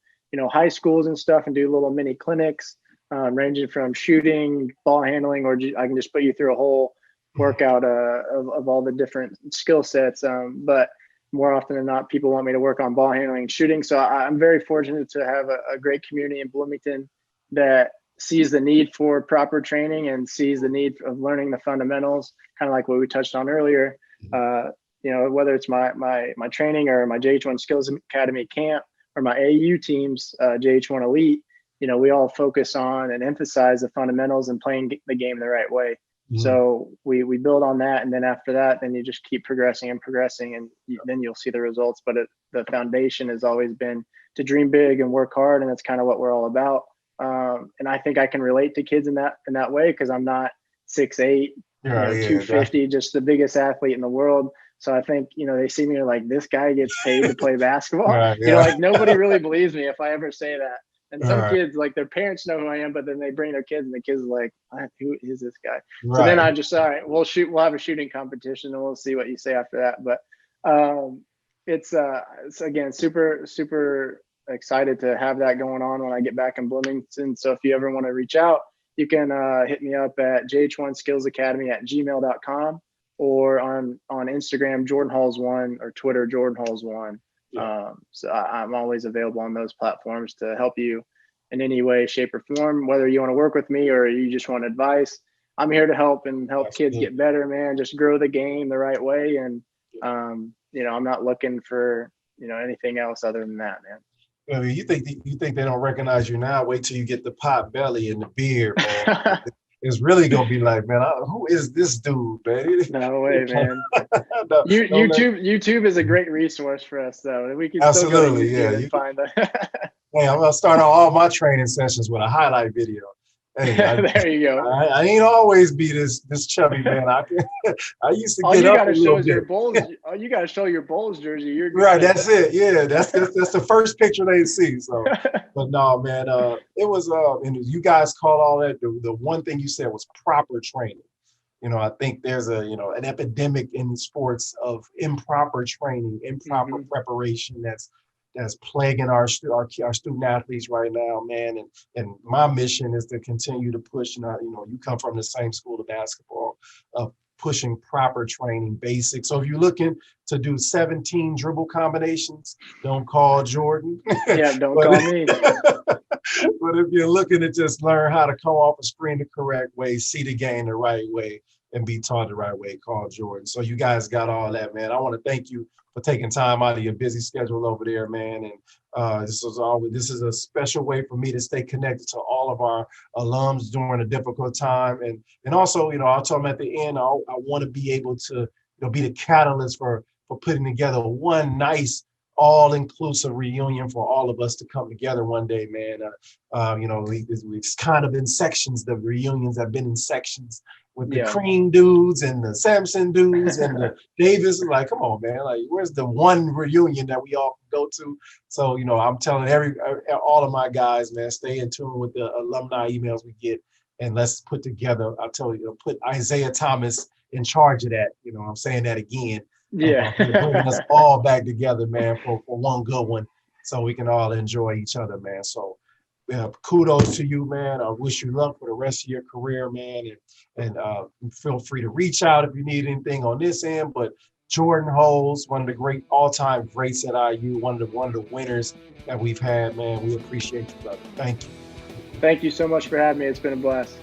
high schools and stuff and do little mini clinics, ranging from shooting, ball handling, or I can just put you through a whole workout of all the different skill sets. But more often than not, people want me to work on ball handling and shooting. So I'm very fortunate to have a great community in Bloomington that sees the need for proper training and sees the need of learning the fundamentals, kind of like what we touched on earlier. Whether it's my training or my JH1 Skills Academy camp or my AU teams, JH1 Elite, we all focus on and emphasize the fundamentals and playing the game the right way. Mm-hmm. So we build on that, and then after that, then you just keep progressing, and then you'll see the results. But the foundation has always been to dream big and work hard, and that's kind of what we're all about. And I think I can relate to kids in that way because I'm not 6'8", Yeah, yeah, 250, just the biggest athlete in the world. So I think, they see me like, this guy gets paid to play basketball. yeah. Like nobody really believes me if I ever say that. And some Right. kids, like their parents know who I am, but then they bring their kids and the kids are like, who is this guy? Right. So then I just, all right, we'll have a shooting competition and we'll see what you say after that. But it's again, super, super excited to have that going on when I get back in Bloomington. So if you ever want to reach out, you can hit me up at jh1skillsacademy@gmail.com or on Instagram, Jordan Halls 1, or Twitter, Jordan Halls 1. Yeah. So I'm always available on those platforms to help you in any way, shape, or form, whether you want to work with me or you just want advice. I'm here to help Absolutely. kids get better, man. Just grow the game the right way. And, I'm not looking for, anything else other than that, man. I mean, you think they don't recognize you now? Wait till you get the pot belly and the beard, man. It's really gonna be like, man, who is this dude, man? No way, man. No, YouTube is a great resource for us, though. We can still go to YouTube and find that. Hey, I'm gonna start all my training sessions with a highlight video. Hey, there you go. I ain't always be this chubby, man. I used to all get you up gotta a show little is bit. your Bulls. All you gotta show your Bulls jersey. You're good. Right. That's it. Yeah, that's the first picture they see. So, but no, man. It was and you guys called all that. The one thing you said was proper training. I think there's an epidemic in sports of improper training, improper preparation that's plaguing our student athletes right now, man. And my mission is to continue to push. You come from the same school of basketball, pushing proper training, basics. So if you're looking to do 17 dribble combinations, don't call Jordan. Yeah, don't call me. But if you're looking to just learn how to come off a screen the correct way, see the game the right way, and be taught the right way, call Jordan. So you guys got all that, man. I want to thank you for taking time out of your busy schedule over there, man. And this is a special way for me to stay connected to all of our alums during a difficult time. And also, I told them at the end, I want to be able to be the catalyst for putting together one nice all-inclusive reunion for all of us to come together one day, man. We've kind of in sections. The reunions have been in sections with the Crean dudes and the Sampson dudes and the Davis. Like, come on, man. Like, where's the one reunion that we all can go to? So, I'm telling all of my guys, man, stay in tune with the alumni emails we get, and let's put together. I'll tell you, put Isaiah Thomas in charge of that. I'm saying that again. Yeah. Bringing us all back together, man, for one good one, so we can all enjoy each other, man. So kudos to you, man. I wish you luck for the rest of your career, man. And feel free to reach out if you need anything on this end. But Jordan Holmes, one of the great all-time greats at IU, one of the winners that we've had, man. We appreciate you, brother. Thank you. Thank you so much for having me. It's been a blast.